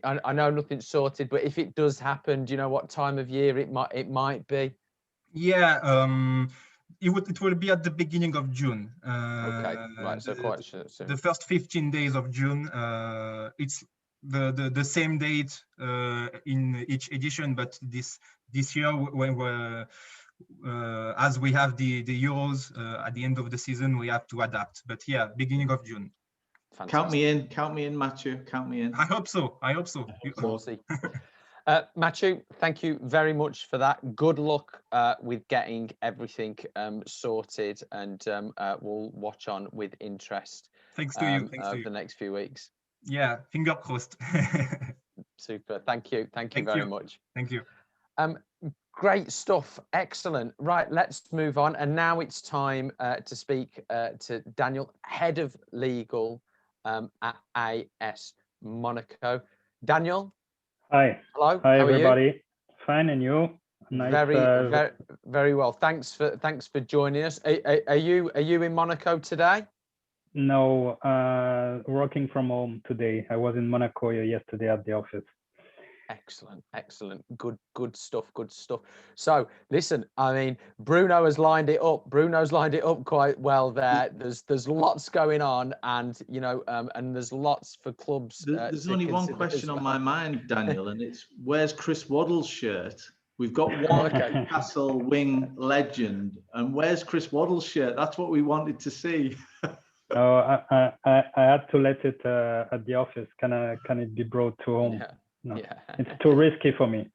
I know nothing's sorted, but if it does happen, do you know what time of year it might be? Yeah, it will be at the beginning of June. Okay, right. So quite soon. The first 15 days of June. It's the same date in each edition, but this year, when as we have the Euros at the end of the season, we have to adapt. But yeah, beginning of June. Fantastic. Count me in, Mathieu. Count me in. I hope so. We'll see. Mathieu, thank you very much for that. Good luck with getting everything sorted, and we'll watch on with interest. Thanks to you. Over the next few weeks. Yeah, finger crossed. Super. Thank you very much. Thank you. Great stuff. Excellent. Right, let's move on. And now it's time to speak to Daniel, head of legal at AS Monaco. Daniel. Hi. Hello. Hi, everybody. Fine, and you? Nice, very well. Thanks for joining us. Are you in Monaco today? No, working from home today. I was in Monaco yesterday at the office. Excellent. Good stuff. So listen, I mean, Bruno has lined it up. Bruno's lined it up quite well there. There's lots going on, and and there's lots for clubs. There's only one question on my mind, Daniel, and it's where's Chris Waddle's shirt? We've got one Castle wing legend, and where's Chris Waddle's shirt? That's what we wanted to see. Oh, I had to let it at the office. Can it be brought to home? Yeah. No, it's too risky for me.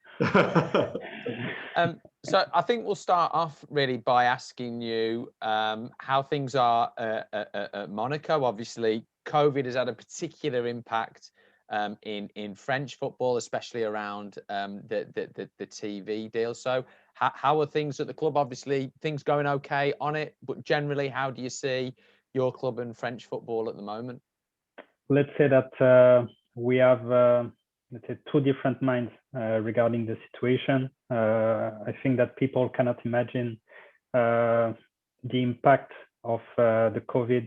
So I think we'll start off really by asking you how things are at Monaco. Obviously, COVID has had a particular impact in French football, especially around the TV deal. So how are things at the club? Obviously, things going okay on it, but generally, how do you see your club and French football at the moment? Let's say that we have let's say two different minds regarding the situation. I think that people cannot imagine the impact of the COVID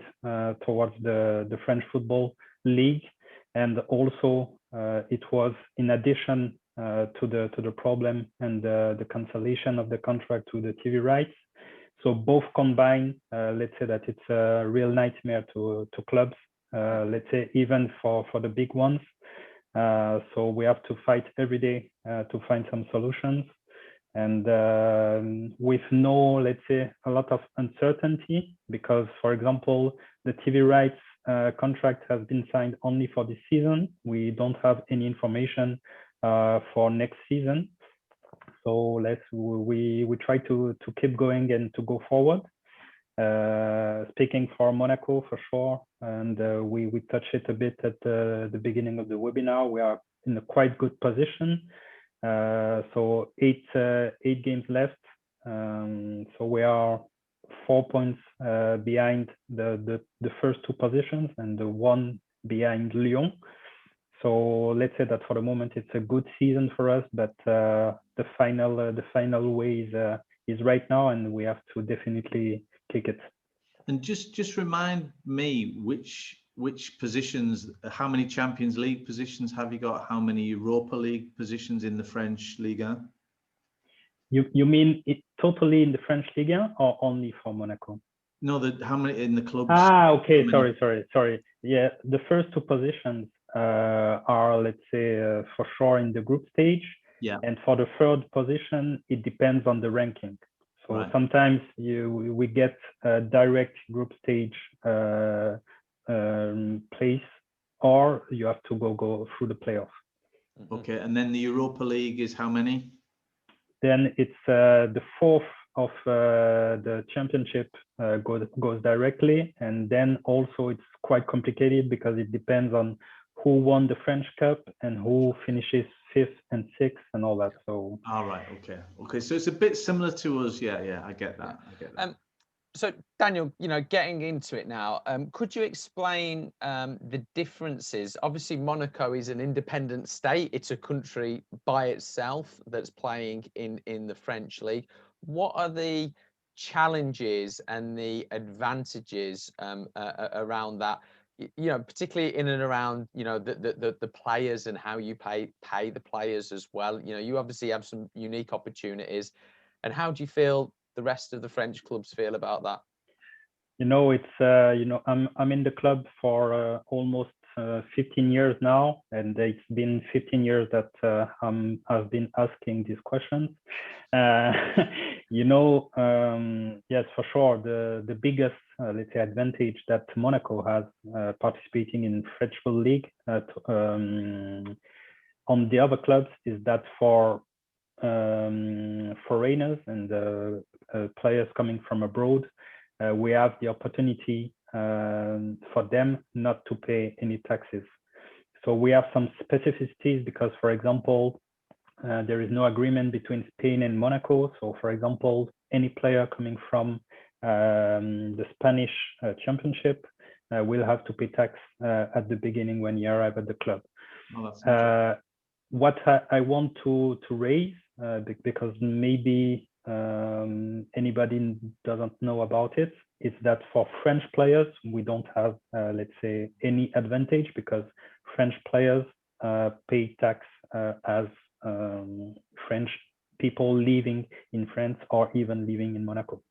towards the French football league, and also it was in addition to the problem and the cancellation of the contract to the TV rights. So both combined, let's say that it's a real nightmare to clubs. Let's say even for the big ones. So we have to fight every day to find some solutions, and with no, let's say, a lot of uncertainty, because, for example, the TV rights contract has been signed only for this season. We don't have any information for next season. So we try to keep going and to go forward. Speaking for Monaco for sure, and we touched it a bit at the beginning of the webinar. We are in a quite good position. So eight games left. So we are 4 points behind the first two positions and the one behind Lyon. So let's say that for the moment it's a good season for us, but the final way is right now, and we have to definitely kick it. And just remind me which positions, how many Champions League positions have you got? How many Europa League positions in the French Ligue? You mean it totally in the French Ligue or only for Monaco? No, how many in the clubs? Ah, okay. Sorry. Yeah, the first two positions are, let's say, for sure in the group stage. Yeah. And for the third position, it depends on the ranking. So right. Sometimes we get a direct group stage place, or you have to go through the playoff. Okay, and then the Europa League is how many? Then it's the fourth of the championship goes directly, and then also it's quite complicated because it depends on who won the French Cup and who finishes 5th and 6th and all that. So all right, okay, so it's a bit similar to us. Yeah, I get that. So Daniel, getting into it now, could you explain the differences? Obviously, Monaco is an independent state. It's a country by itself that's playing in the French league. What are the challenges and the advantages around that? Particularly in and around the players and how you pay the players as well. You obviously have some unique opportunities. And how do you feel the rest of the French clubs feel about that? It's I'm in the club for almost 15 years now, and it's been 15 years that I've been asking these questions. Yes, for sure, the biggest let's say advantage that Monaco has participating in French Football League on the other clubs is that for foreigners and players coming from abroad, we have the opportunity for them not to pay any taxes. So we have some specificities because, for example, there is no agreement between Spain and Monaco. So, for example, any player coming from the Spanish championship will have to pay tax at the beginning when you arrive at the club. What I want to raise, because maybe anybody doesn't know about it, is that for French players, we don't have, let's say, any advantage because French players pay tax as French people living in France or even living in Monaco.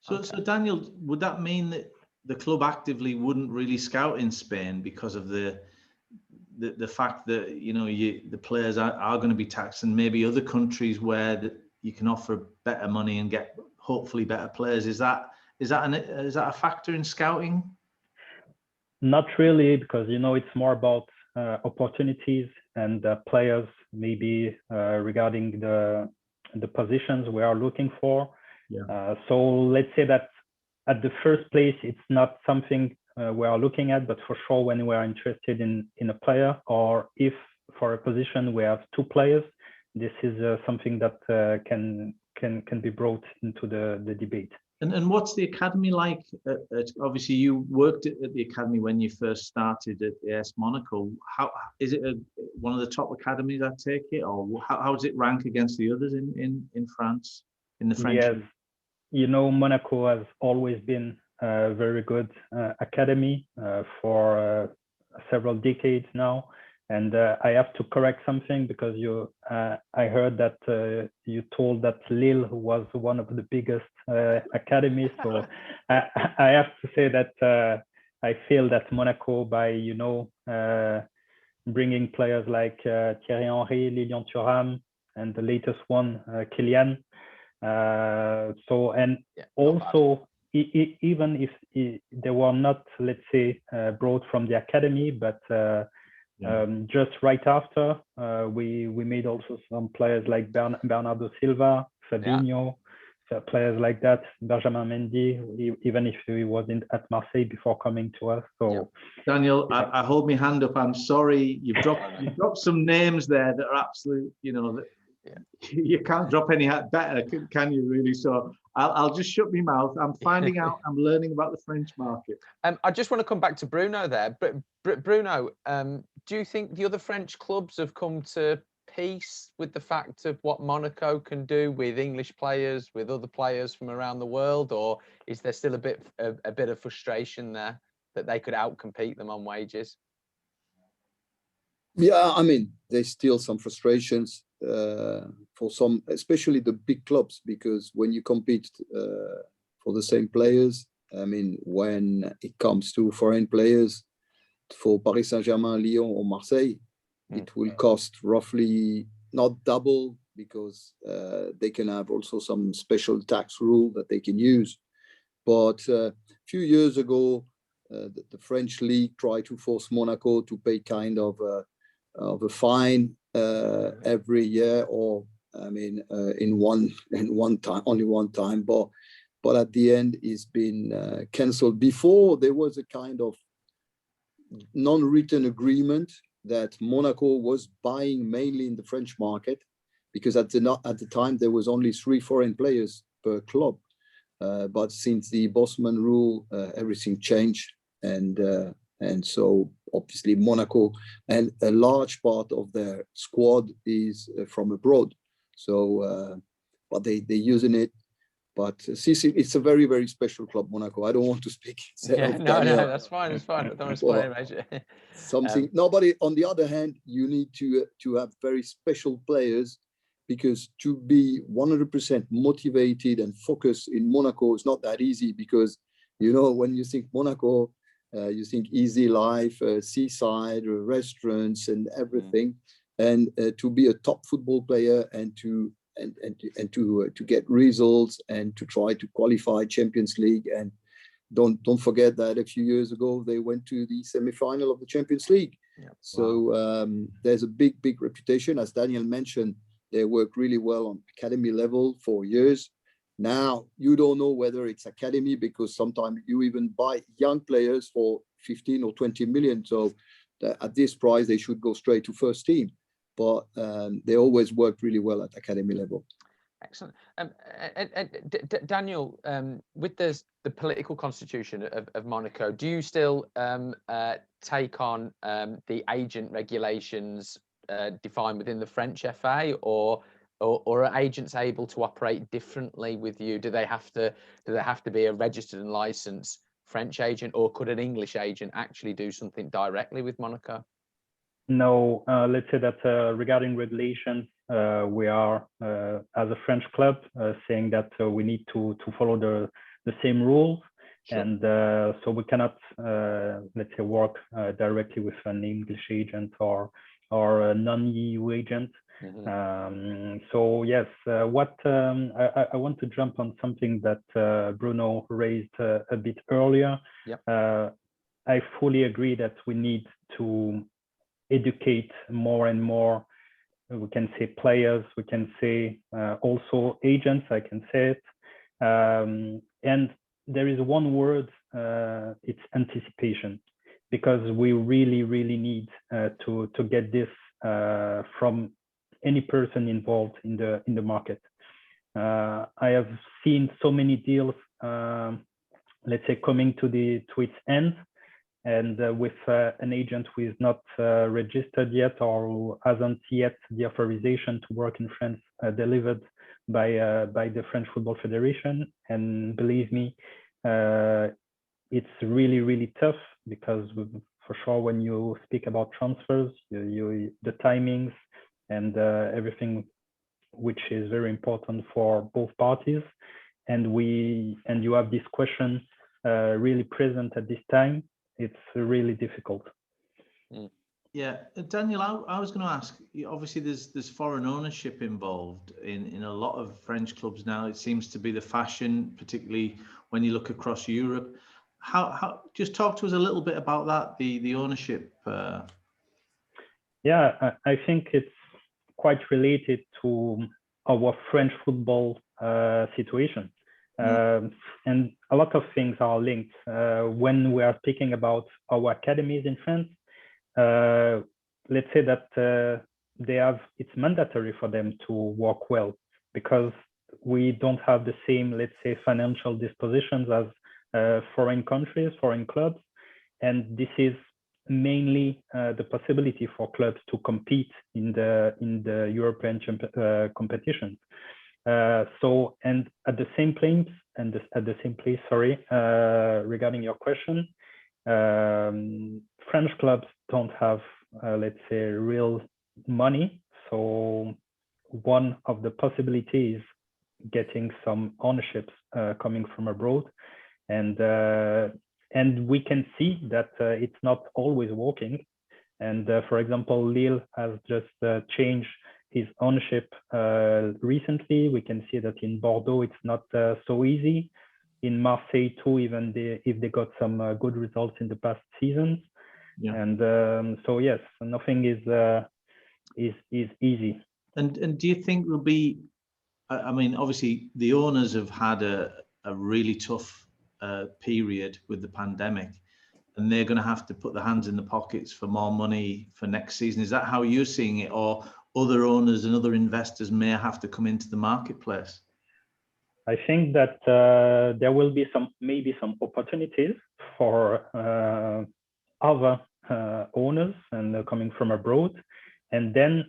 So Daniel, would that mean that the club actively wouldn't really scout in Spain because of the fact that the players are going to be taxed, and maybe other countries where you can offer better money and get hopefully better players? Is that a factor in scouting? Not really, because it's more about opportunities and players, maybe regarding the positions we are looking for. Yeah. So let's say that at the first place, it's not something we are looking at, but for sure when we are interested in a player, or if for a position we have 2 players, this is something that can be brought into the debate. And what's the academy like? Obviously, you worked at the academy when you first started at AS Monaco. How is it one of the top academies? I take it, or how does it rank against the others in France, in the French? Yes, you know, Monaco has always been a very good academy for several decades now. And I have to correct something, because I heard that you told that Lille was one of the biggest academies. So I have to say that I feel that Monaco, by bringing players like Thierry Henry, Lilian Thuram, and the latest one, Kylian. Also, even if they were not, let's say, brought from the academy, but just right after, we made also some players like Bernardo Silva, Fabinho, players like that, Benjamin Mendy, even if he wasn't at Marseille before coming to us. So Daniel, I hold my hand up. I'm sorry, you've dropped some names there that are absolute, you can't drop any better, can you really? So I'll just shut my mouth. I'm finding out, I'm learning about the French market. I just want to come back to Bruno there. But Bruno, do you think the other French clubs have come to peace with the fact of what Monaco can do with English players, with other players from around the world, or is there still a bit of frustration there that they could outcompete them on wages? Yeah, I mean, there's still some frustrations for some, especially the big clubs, because when you compete for the same players, I mean, when it comes to foreign players, for Paris Saint-Germain, Lyon, or Marseille, it will cost roughly not double, because they can have also some special tax rule that they can use. But a few years ago, the French League tried to force Monaco to pay kind of a fine every year, or I mean, in one time, only one time. But at the end, it's been cancelled. Before, there was a kind of non-written agreement that Monaco was buying mainly in the French market, because at the time there was only 3 foreign players per club. But since the Bosman rule, everything changed, and so obviously Monaco and a large part of their squad is from abroad. So, but they're using it. But it's a very, very special club, Monaco. I don't want to speak. No, that's fine. That's fine. I don't want to spoil it. Something. Nobody. On the other hand, you need to have very special players, because to be 100% motivated and focused in Monaco is not that easy. Because when you think Monaco, you think easy life, seaside, restaurants, and everything. And to be a top football player and to get results and to try to qualify Champions League. And don't forget that a few years ago they went to the semi-final of the Champions League. Yeah. So there's a big reputation. As Daniel mentioned, they work really well on academy level for years. Now you don't know whether it's academy, because sometimes you even buy young players for 15 or 20 million. So at this price they should go straight to first team. But they always work really well at academy level. Excellent. Daniel, with the political constitution of Monaco, do you still take on the agent regulations defined within the French FA, or are agents able to operate differently with you? Do they have to be a registered and licensed French agent, or could an English agent actually do something directly with Monaco? No, let's say that regarding regulations, we are, as a French club, saying that we need to follow the same rules. Sure. And so we cannot, let's say, work directly with an English agent or a non-EU agent. So yes, what I want to jump on something that Bruno raised a bit earlier. Yep. I fully agree that we need to educate more and more. We can say players, we can say also agents, I can say it. And there is one word it's anticipation, because we really need to get this from any person involved in the market. I have seen so many deals, let's say, coming to its end, and with an agent who is not registered yet or who hasn't yet the authorization to work in France delivered by the French Football Federation. And believe me, it's really tough, because for sure when you speak about transfers, the timings and everything, which is very important for both parties, and you have this question really present at this time, it's really difficult. Yeah, Daniel, I was going to ask, obviously there's foreign ownership involved in a lot of French clubs now. It seems to be the fashion, particularly when you look across Europe. How just talk to us a little bit about that, the ownership. Yeah, I think it's quite related to our French football situation. And a lot of things are linked. When we are speaking about our academies in France, let's say that it's mandatory for them to work well, because we don't have the same, let's say, financial dispositions as foreign countries, foreign clubs. And this is mainly the possibility for clubs to compete in the European competitions. So, and at the same place, regarding your question, French clubs don't have, let's say, real money. So one of the possibilities is getting some ownerships coming from abroad, and we can see that it's not always working. And for example, Lille has just changed his ownership recently. We can see that in Bordeaux it's not so easy. In Marseille too, even if they got some good results in the past seasons. Yeah. And so yes, nothing is easy. And do you think there'll be? I mean, obviously the owners have had a really tough period with the pandemic, and they're going to have to put their hands in the pockets for more money for next season. Is that how you're seeing it, or other owners and other investors may have to come into the marketplace? I think that there will be maybe some opportunities for other owners and coming from abroad, and then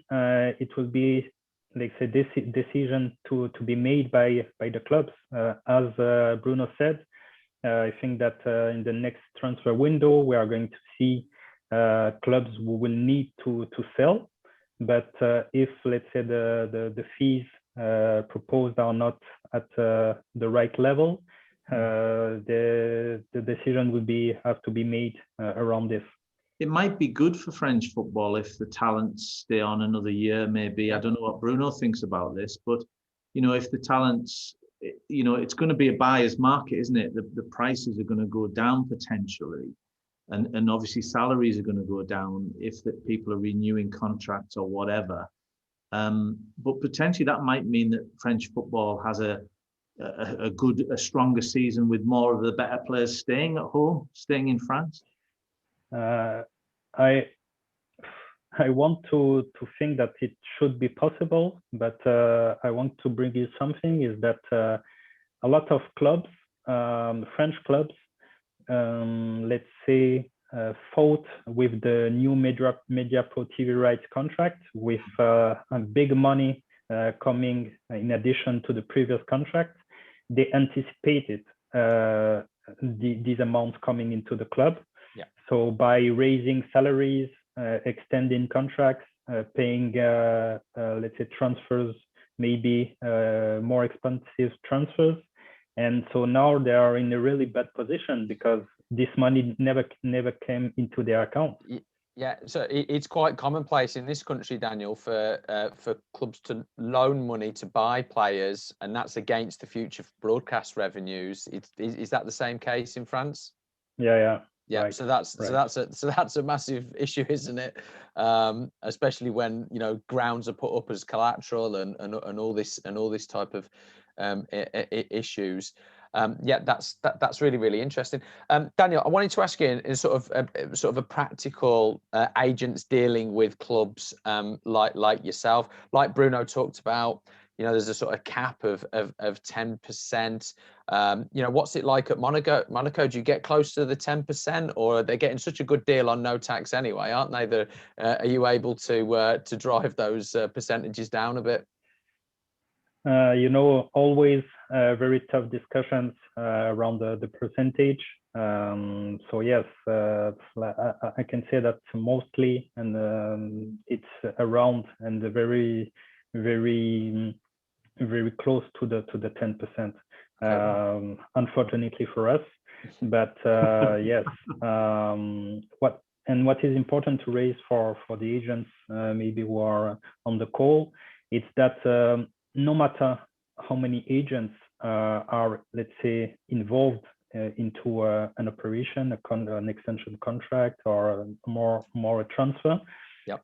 it will be, like say, this decision to be made by the clubs. As Bruno said, I think that in the next transfer window we are going to see clubs who will need to sell, but if, let's say, the fees proposed are not at the right level, the decision will have to be made around this. It might be good for French football if the talents stay on another year, maybe. I don't know what Bruno thinks about this, but you know, if the talents, you know, it's going to be a buyer's market, isn't it? The prices are going to go down potentially, and obviously salaries are going to go down if the people are renewing contracts or whatever. But potentially that might mean that French football has a stronger season with more of the better players staying at home, staying in France. I want to think that it should be possible, but I want to bring you something, is that a lot of clubs, French clubs, let's say, fought with the new Media Pro TV rights contract with a big money coming in addition to the previous contract. They anticipated these amounts coming into the club. Yeah. So by raising salaries, extending contracts, paying, let's say, transfers, maybe more expensive transfers. And so now they are in a really bad position because this money never came into their account. Yeah, so it's quite commonplace in this country, Daniel, for clubs to loan money to buy players, and that's against the future broadcast revenues. Is that the same case in France? Yeah. Yeah, right. So that's a massive issue, isn't it? Especially when, you know, grounds are put up as collateral and all this type of issues. Yeah, that's really, really interesting. Daniel, I wanted to ask you in sort of a practical agents dealing with clubs like yourself, like Bruno talked about. You know, there's a sort of cap of 10%. You know, what's it like at Monaco? Monaco, do you get close to the 10%, or are they getting such a good deal on no tax anyway, aren't they? Are you able to drive those percentages down a bit? You know, always very tough discussions around the percentage. So yes, I can say that mostly, and it's around and very close to the 10%. Unfortunately for us, but yes. What is important to raise for the agents maybe who are on the call, it's that no matter how many agents are, let's say, involved into an operation, an extension contract, or more a transfer, yep.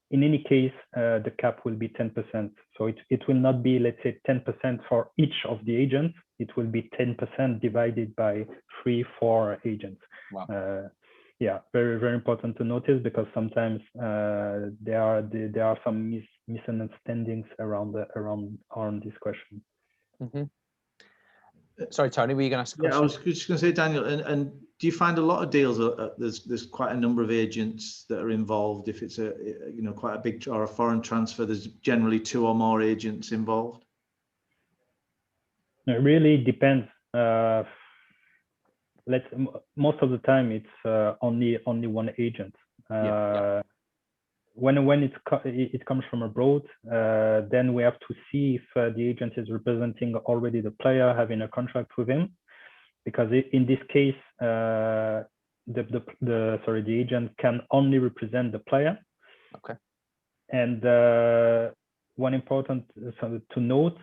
In any case, the cap will be 10%. So it will not be, let's say, 10% for each of the agents. It will be 10% divided by 3-4 agents. Wow. Yeah, very important to notice, because sometimes there are some misunderstandings around this question. Mm-hmm. Sorry, Tony, were you going to ask a question? Yeah, I was just going to say, Daniel, and do you find a lot of deals? There's quite a number of agents that are involved. If it's quite a big or a foreign transfer, there's generally 2 or more agents involved. It really depends. Most of the time it's only one agent. When it comes from abroad, then we have to see if the agent is representing already the player, having a contract with him, because in this case, the agent can only represent the player. Okay. And one important thing to note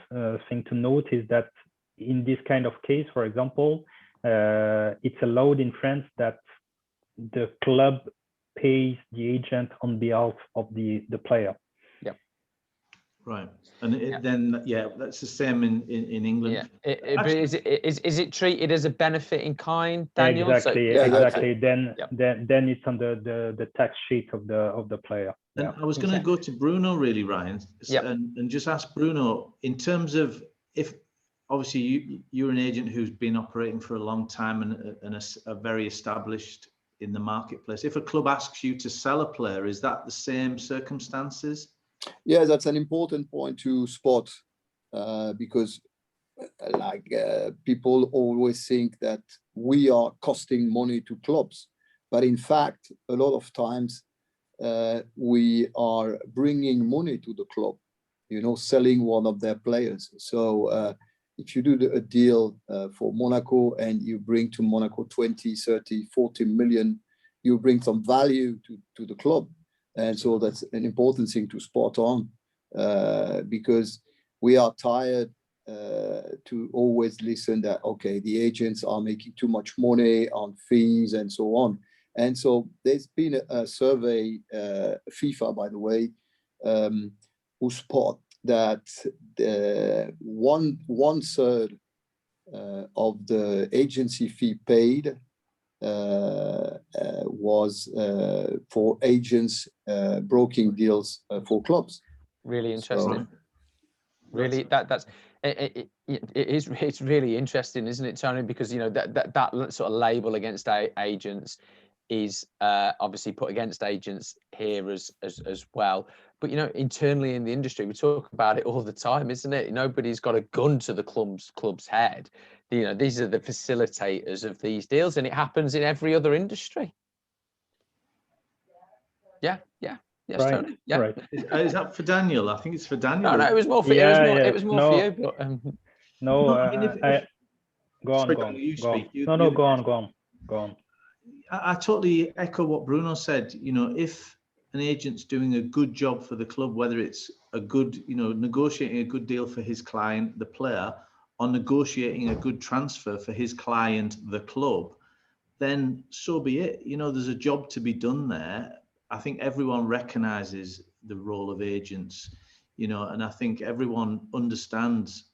is that in this kind of case, for example, it's allowed in France that the club pays the agent on behalf of the player. Yeah. Right. And that's the same in England. Yeah. Is it treated as a benefit in kind, Daniel? Exactly. Exactly. Then it's on the tax sheet of the player. And I was going to go to Bruno, really, Ryan, and just ask Bruno, in terms of, if obviously you're an agent who's been operating for a long time and are very established in the marketplace. If a club asks you to sell a player, is that the same circumstances? Yeah, that's an important point to spot, because people always think that we are costing money to clubs, but in fact, a lot of times we are bringing money to the club, selling one of their players. So if you do a deal for Monaco and you bring to Monaco 20, 30, 40 million, you bring some value to the club. And so that's an important thing to spot on, because we are tired to always listen that, okay, the agents are making too much money on fees and so on. And so there's been a survey, FIFA, by the way, who spot that one third of the agency fee paid was for agents broking deals for clubs. Really interesting. Really, it's really interesting, isn't it, Tony? Because that sort of label against agents is obviously put against agents here as well. But internally in the industry, we talk about it all the time, isn't it? Nobody's got a gun to the club's head. These are the facilitators of these deals, and it happens in every other industry. Yeah. Yes, right. Tony. Yeah. Right. Is that for Daniel? I think it's for Daniel. No, it was more for it was more for you. But, go on. Go on. I totally echo what Bruno said. If an agent's doing a good job for the club, whether it's a good, negotiating a good deal for his client, the player, or negotiating a good transfer for his client, the club, then so be it. There's a job to be done there. I think everyone recognizes the role of agents, and I think everyone understands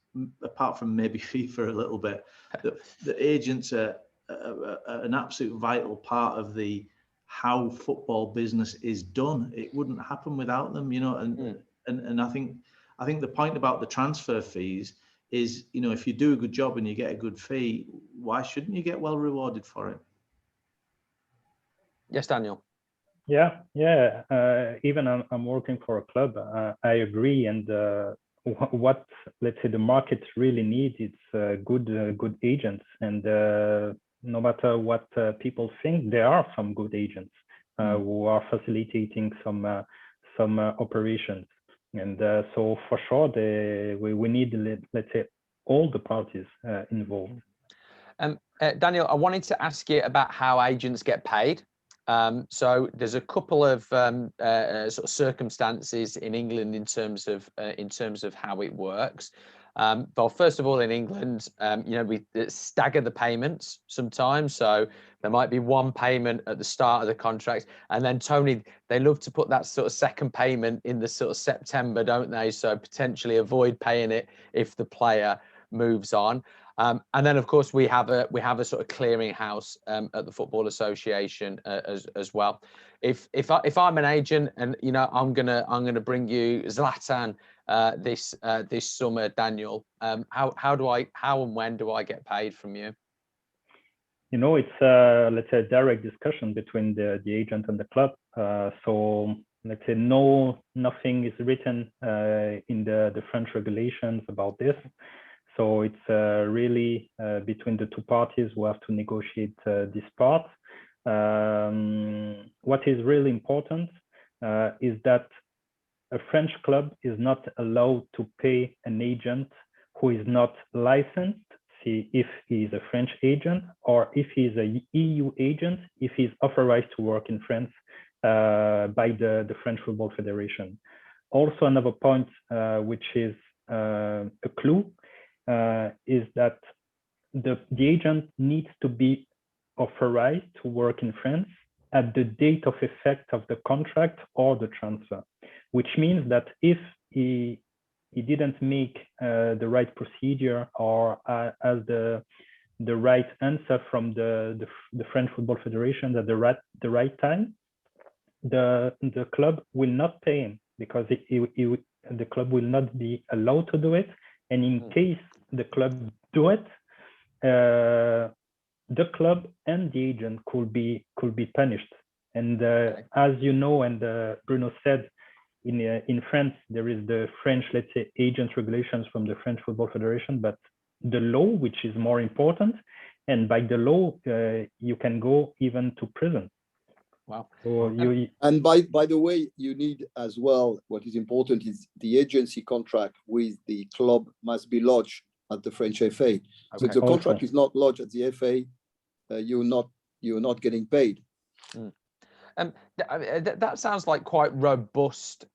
apart from maybe FIFA a little bit, the agents are an absolute vital part of the how football business is done. It wouldn't happen without them, you know. And I think the point about the transfer fees is, you know, if you do a good job and you get a good fee, why shouldn't you get well rewarded for it? Yes, Daniel. Yeah. Even I'm working for a club. I agree. And what, let's say, the market really needs, it's good agents. And no matter what people think, there are some good agents who are facilitating some operations. And so for sure, we need, let's say, all the parties involved. Daniel, I wanted to ask you about how agents get paid. So there's a couple of sort of circumstances in England in terms of how it works. But first of all, in England, you know, we stagger the payments sometimes. So there might be one payment at the start of the contract, and then Tony, they love to put that sort of second payment in the sort of September, don't they? So potentially avoid paying it if the player moves on. And then, of course, we have a sort of clearing house at the Football Association as well. If I'm an agent and, you know, I'm gonna bring you Zlatan this summer, Daniel, how and when do I get paid from you? You know, it's let's say a direct discussion between the agent and the club. So let's say nothing is written in the French regulations about this. So it's really between the two parties who have to negotiate this part. What is really important is that a French club is not allowed to pay an agent who is not licensed, see if he is a French agent, or if he is a EU agent, if he's authorized to work in France by the French Football Federation. Also, another point which is a clue is that the agent needs to be authorized to work in France at the date of effect of the contract or the transfer, which means that if he didn't make the right procedure or as the right answer from the French Football Federation at the right time, the club will not pay him, because the club will not be allowed to do it. And in case the club do it, the club and the agent could be punished. And as you know, and Bruno said, in France there is the French, let's say, agent regulations from the French Football Federation, but the law, which is more important, and by the law you can go even to prison. Wow. So and by the way, you need as well, what is important is the agency contract with the club must be lodged at the French FA. Okay. So if the contract is not lodged at the FA, you're not getting paid. That sounds like quite robust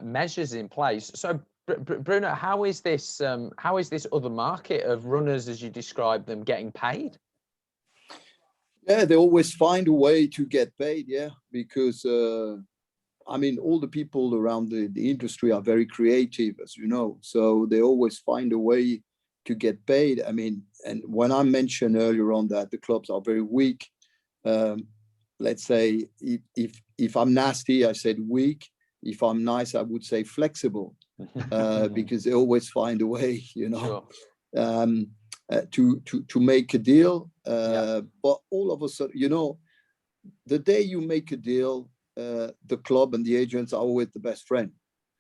measures in place. So Bruno, how is this other market of runners, as you describe them, getting paid? Yeah, they always find a way to get paid. Yeah, because I mean, all the people around the industry are very creative, as you know. So they always find a way to get paid. I mean, and when I mentioned earlier on that the clubs are very weak, let's say if I'm nasty, I said weak. If I'm nice, I would say flexible, because they always find a way, you know. Sure. To make a deal, but all of a sudden, you know, the day you make a deal, the club and the agents are always the best friend.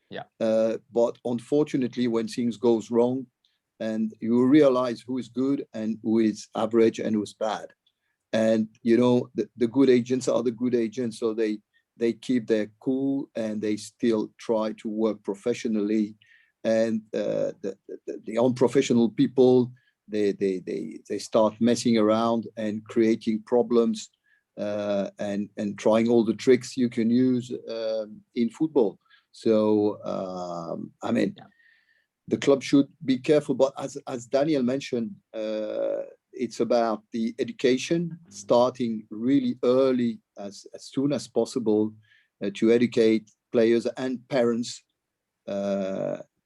Yeah. But unfortunately, when things goes wrong, and you realize who is good and who is average and who's bad, and you know the good agents are the good agents, so they keep their cool and they still try to work professionally, and the unprofessional people, they start messing around and creating problems, and trying all the tricks you can use in football. So I mean, the club should be careful. But as Daniel mentioned, it's about the education, starting really early, as soon as possible, to educate players and parents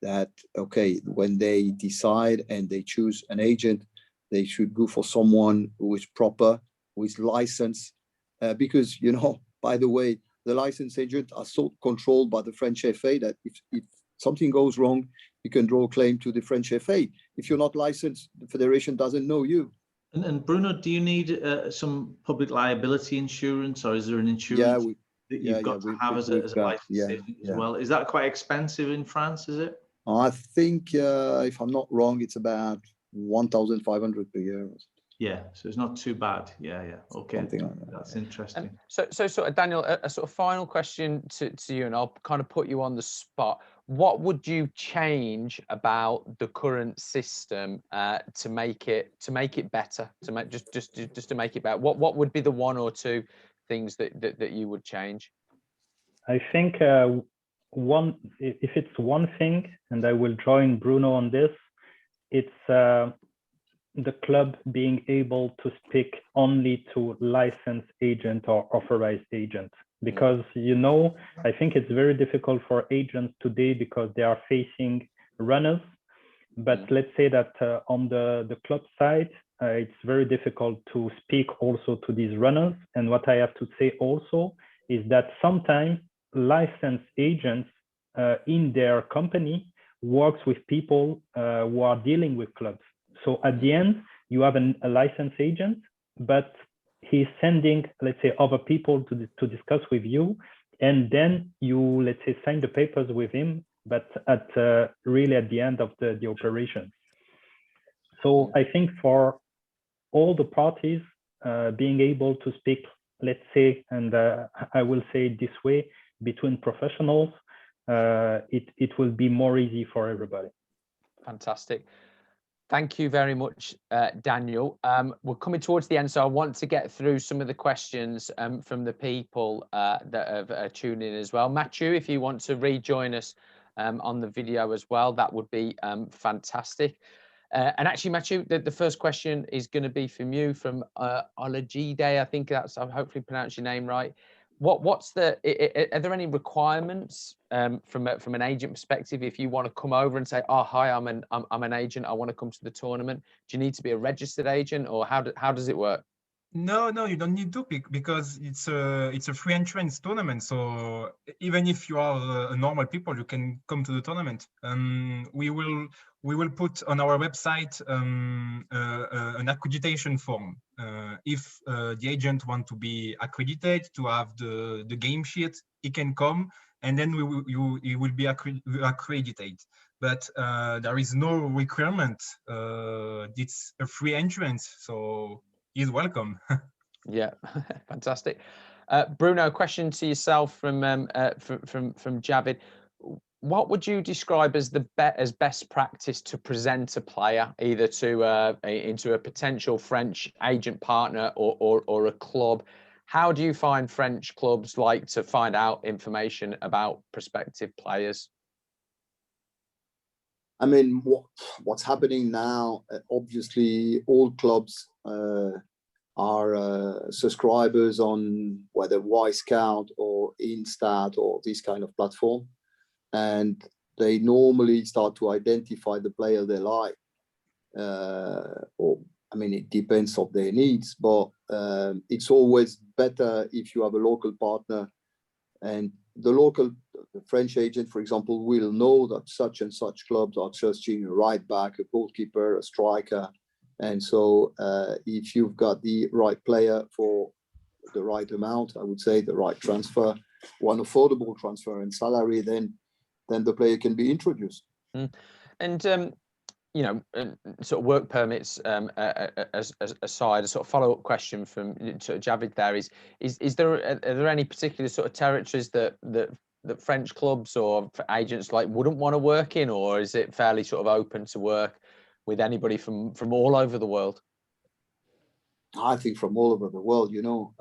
that, okay, when they decide and they choose an agent, they should go for someone who is proper, who is licensed, because, you know, by the way, the licensed agents are so controlled by the French FA that if something goes wrong, you can draw a claim to the French FA. If you're not licensed, the federation doesn't know you. And Bruno, do you need some public liability insurance, or is there an insurance that you've got to have as a licensed agent as well? Is that quite expensive in France, is it? I think, if I'm not wrong, it's about 1,500 per year. Yeah, so it's not too bad. Yeah, okay. Something like that. That's interesting. So sort of, Daniel, a sort of final question to you, and I'll kind of put you on the spot. What would you change about the current system to make it better? Just to make it better. What would be the one or two things that you would change? I think if it's one thing, and I will join Bruno on this, it's the club being able to speak only to licensed agent or authorized agent. Because, you know, I think it's very difficult for agents today because they are facing runners. But let's say that on the club side, it's very difficult to speak also to these runners. And what I have to say also is that sometimes licensed agents in their company works with people who are dealing with clubs. So at the end, you have a licensed agent, but he's sending, let's say, other people to discuss with you. And then you, let's say, sign the papers with him, but really at the end of the operation. So I think for all the parties being able to speak, let's say, and I will say it this way, between professionals, it will be more easy for everybody. Fantastic. Thank you very much, Daniel. We're coming towards the end, so I want to get through some of the questions from the people that have tuned in as well. Mathieu, if you want to rejoin us on the video as well, that would be fantastic. And actually, Mathieu, the first question is going to be from you, from Olajide. I think that's, I've hopefully pronounced your name right. What's are there any requirements from an agent perspective if you want to come over and say, oh, hi, I'm an agent, I want to come to the tournament? Do you need to be a registered agent, or how does it work? No, you don't need to, because it's a free entrance tournament. So even if you are a normal people, you can come to the tournament. We will put on our website an accreditation form. If the agent want to be accredited, to have the game sheet, he can come, and then he will be accredited. But there is no requirement. It's a free entrance, so he's welcome. Yeah, fantastic. Bruno, question to yourself from Javid. What would you describe as as best practice to present a player, either to into a potential French agent partner or a club? How do you find French clubs like to find out information about prospective players? I mean, what's happening now, obviously all clubs are subscribers on whether Y-Scout or Instat or this kind of platform. And they normally start to identify the player they like. Or, I mean, it depends on their needs, but it's always better if you have a local partner, and the French agent, for example, will know that such and such clubs are searching a right back, a goalkeeper, a striker. And so if you've got the right player for the right amount, I would say the right transfer, one affordable transfer and salary, then the player can be introduced. And you know, sort of work permits aside, a sort of follow-up question from sort of Javid there is are there any particular sort of territories that French clubs or agents like wouldn't want to work in, or is it fairly sort of open to work with anybody from all over the world? I think from all over the world, you know,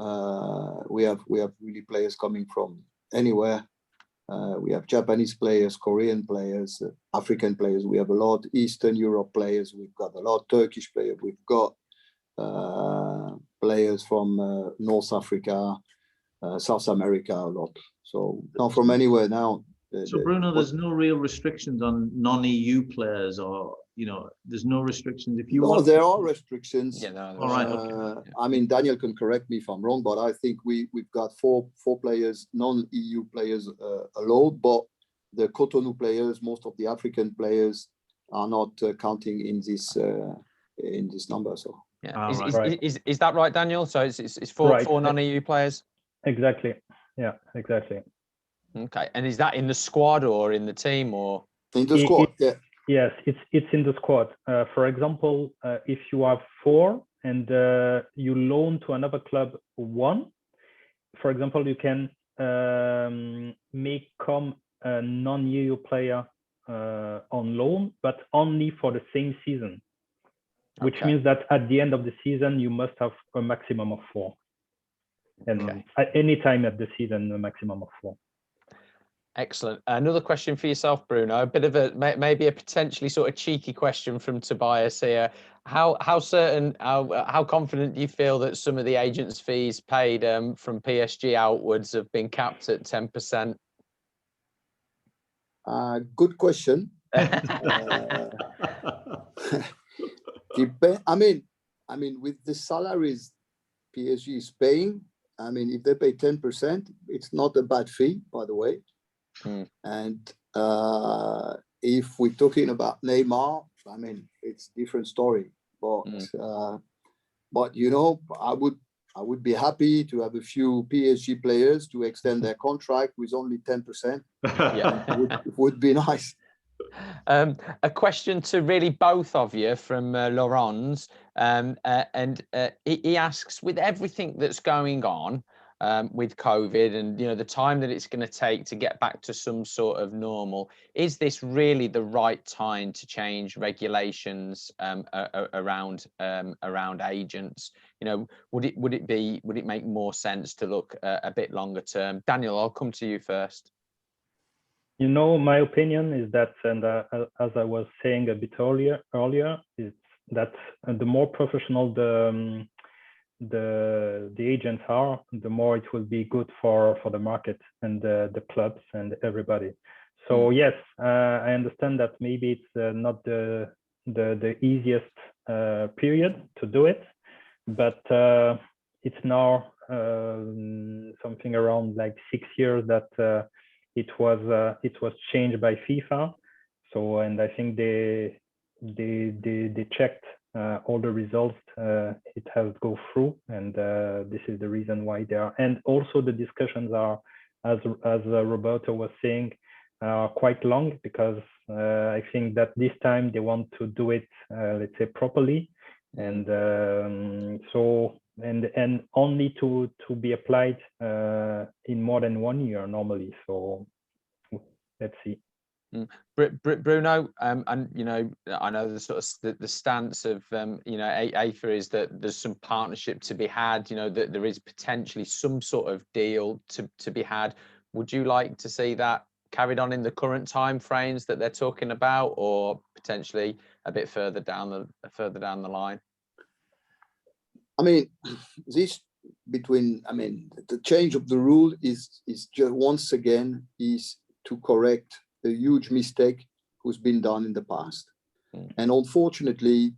we have really players coming from anywhere. We have Japanese players, Korean players, African players. We have a lot Eastern Europe players. We've got a lot Turkish players. We've got players from North Africa, South America, a lot. So not from anywhere now. So Bruno, there's no real restrictions on non-EU players, or there's no restrictions if you no, want. there are restrictions. Yeah, no, All right. Okay. I mean, Daniel can correct me if I'm wrong, but I think we've got four players, non-EU players allowed, but the Cotonou players, most of the African players, are not counting in this number. So yeah, right. is that right, Daniel? So it's four Right. non-EU players. Exactly. Yeah, exactly. Okay, and is that in the squad or in the team or in the squad? Yeah. Yes, it's in the squad. For example, if you have 4 and you loan to another club 1, for example, you can make come a non-EU player on loan, but only for the same season, which means that at the end of the season, you must have a maximum of 4. And at any time at the season, a maximum of 4. Excellent. Another question for yourself, Bruno. A bit of maybe a potentially sort of cheeky question from Tobias here. How confident do you feel that some of the agents' fees paid from PSG outwards have been capped at 10%? Good question. I mean, with the salaries PSG is paying, I mean, if they pay 10%, it's not a bad fee, by the way. And if we're talking about Neymar, I mean, it's a different story. But I would be happy to have a few PSG players to extend their contract with only 10%. Yeah, it would be nice. A question to really both of you from Laurent, and he asks, with everything that's going on with COVID and the time that it's going to take to get back to some sort of normal, is this really the right time to change regulations around agents? Would it make more sense to look a bit longer term? Daniel, I'll come to you first. My opinion is that, and as I was saying a bit earlier, is that the more professional the agents are, the more it will be good for the market and the clubs and everybody. So yes, I understand that maybe it's not the easiest period to do it, but it's now something around like 6 years that it was changed by FIFA. So, and I think they checked all the results it has go through, and this is the reason why they are. And also the discussions are, as Roberto was saying, quite long, because I think that this time they want to do it, let's say, properly, and so and only to be applied in more than 1 year normally. So let's see. Bruno, and I know the sort of the stance of EFAA is that there's some partnership to be had, that there is potentially some sort of deal to be had. Would you like to see that carried on in the current time frames that they're talking about, or potentially a bit further down the line? I mean, the change of the rule is just once again is to correct a huge mistake who's been done in the past. And unfortunately,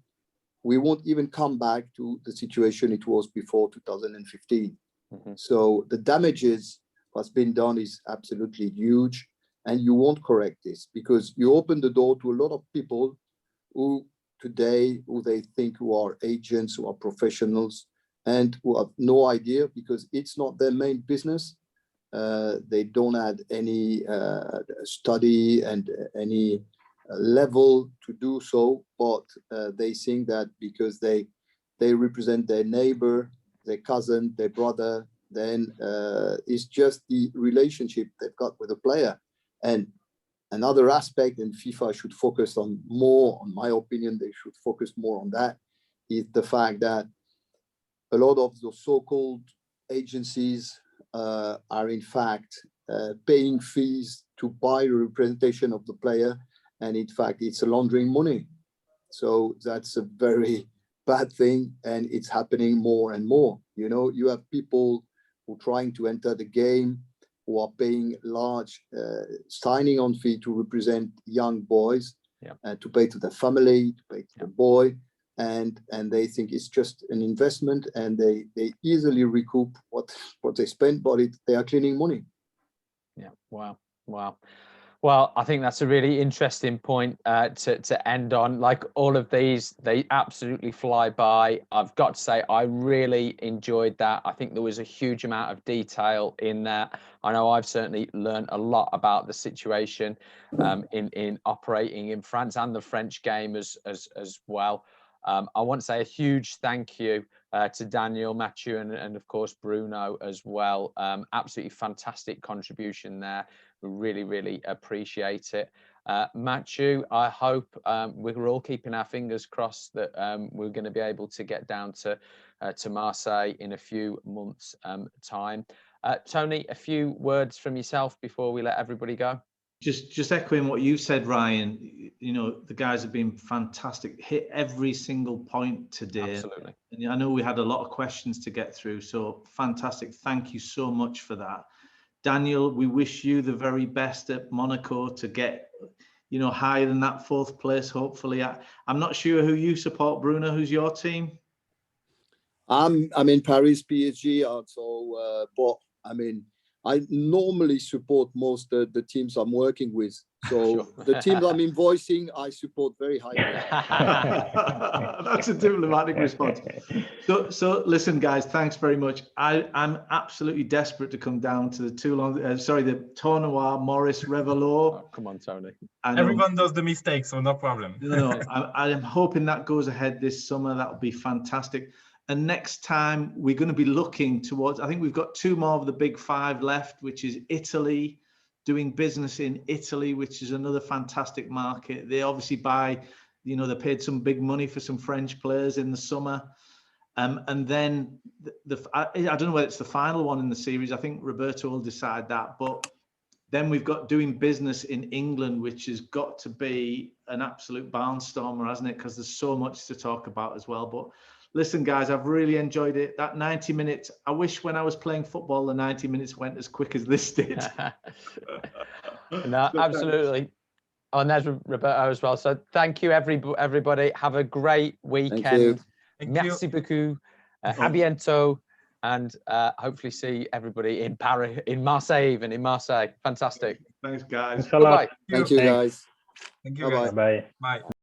we won't even come back to the situation it was before 2015. So the damages what's been done is absolutely huge, and you won't correct this because you open the door to a lot of people who they think who are agents, who are professionals, and who have no idea because it's not their main business. They don't have any study and any level to do so, but they think that because they represent their neighbor, their cousin, their brother, then it's just the relationship they've got with the player. And another aspect, and FIFA should focus on more, on my opinion, they should focus more on that, is the fact that a lot of the so-called agencies are in fact paying fees to buy a representation of the player, and in fact it's laundering money. So that's a very bad thing, and it's happening more and more. You have people who are trying to enter the game, who are paying large signing on fee to represent young boys, to pay to their family, to pay to the boy, and they think it's just an investment, and they easily recoup what they spend, but they are cleaning money. Yeah. Wow. Well, I think that's a really interesting point to end on. Like, all of these, they absolutely fly by. I've got to say, I really enjoyed that. I think there was a huge amount of detail in there. I know I've certainly learned a lot about the situation in operating in France and the French game as well. I want to say a huge thank you to Daniel, Mathieu, and of course Bruno as well. Absolutely fantastic contribution there. We really appreciate it. Mathieu, I hope we're all keeping our fingers crossed that we're going to be able to get down to Marseille in a few months' time. Tony, a few words from yourself before we let everybody go. Just echoing what you said, Ryan. You know, the guys have been fantastic. Hit every single point today. Absolutely. And I know we had a lot of questions to get through, so fantastic. Thank you so much for that. Daniel, we wish you the very best at Monaco to get, you know, higher than that 4th place, hopefully. I'm not sure who you support, Bruno. Who's your team? I'm in Paris, PSG, also, but I mean, I normally support most of the teams I'm working with. So the teams I'm invoicing, I support very highly. That's a diplomatic response. So listen, guys, thanks very much. I'm absolutely desperate to come down to the Toulon, the Tournoi, Maurice, Revello. Oh, come on, Tony. Everyone does the mistake, so no problem. No, I am hoping that goes ahead this summer. That would be fantastic. And next time we're going to be looking towards, I think we've got 2 more of the big 5 left, which is Italy, doing business in Italy, which is another fantastic market. They obviously buy, you know, they paid some big money for some French players in the summer. And then I don't know whether it's the final one in the series. I think Roberto will decide that. But then we've got doing business in England, which has got to be an absolute barnstormer, hasn't it? Because there's so much to talk about as well. But listen, guys, I've really enjoyed it. That 90 minutes, I wish when I was playing football, the 90 minutes went as quick as this did. No, absolutely. Oh, and there's Roberto as well. So thank you, everybody. Have a great weekend. Merci beaucoup. À bientôt. And hopefully see everybody in Paris, in Marseille, even in Marseille. Fantastic. Thanks, guys. Thank you, guys. Thank you. Bye-bye. Bye.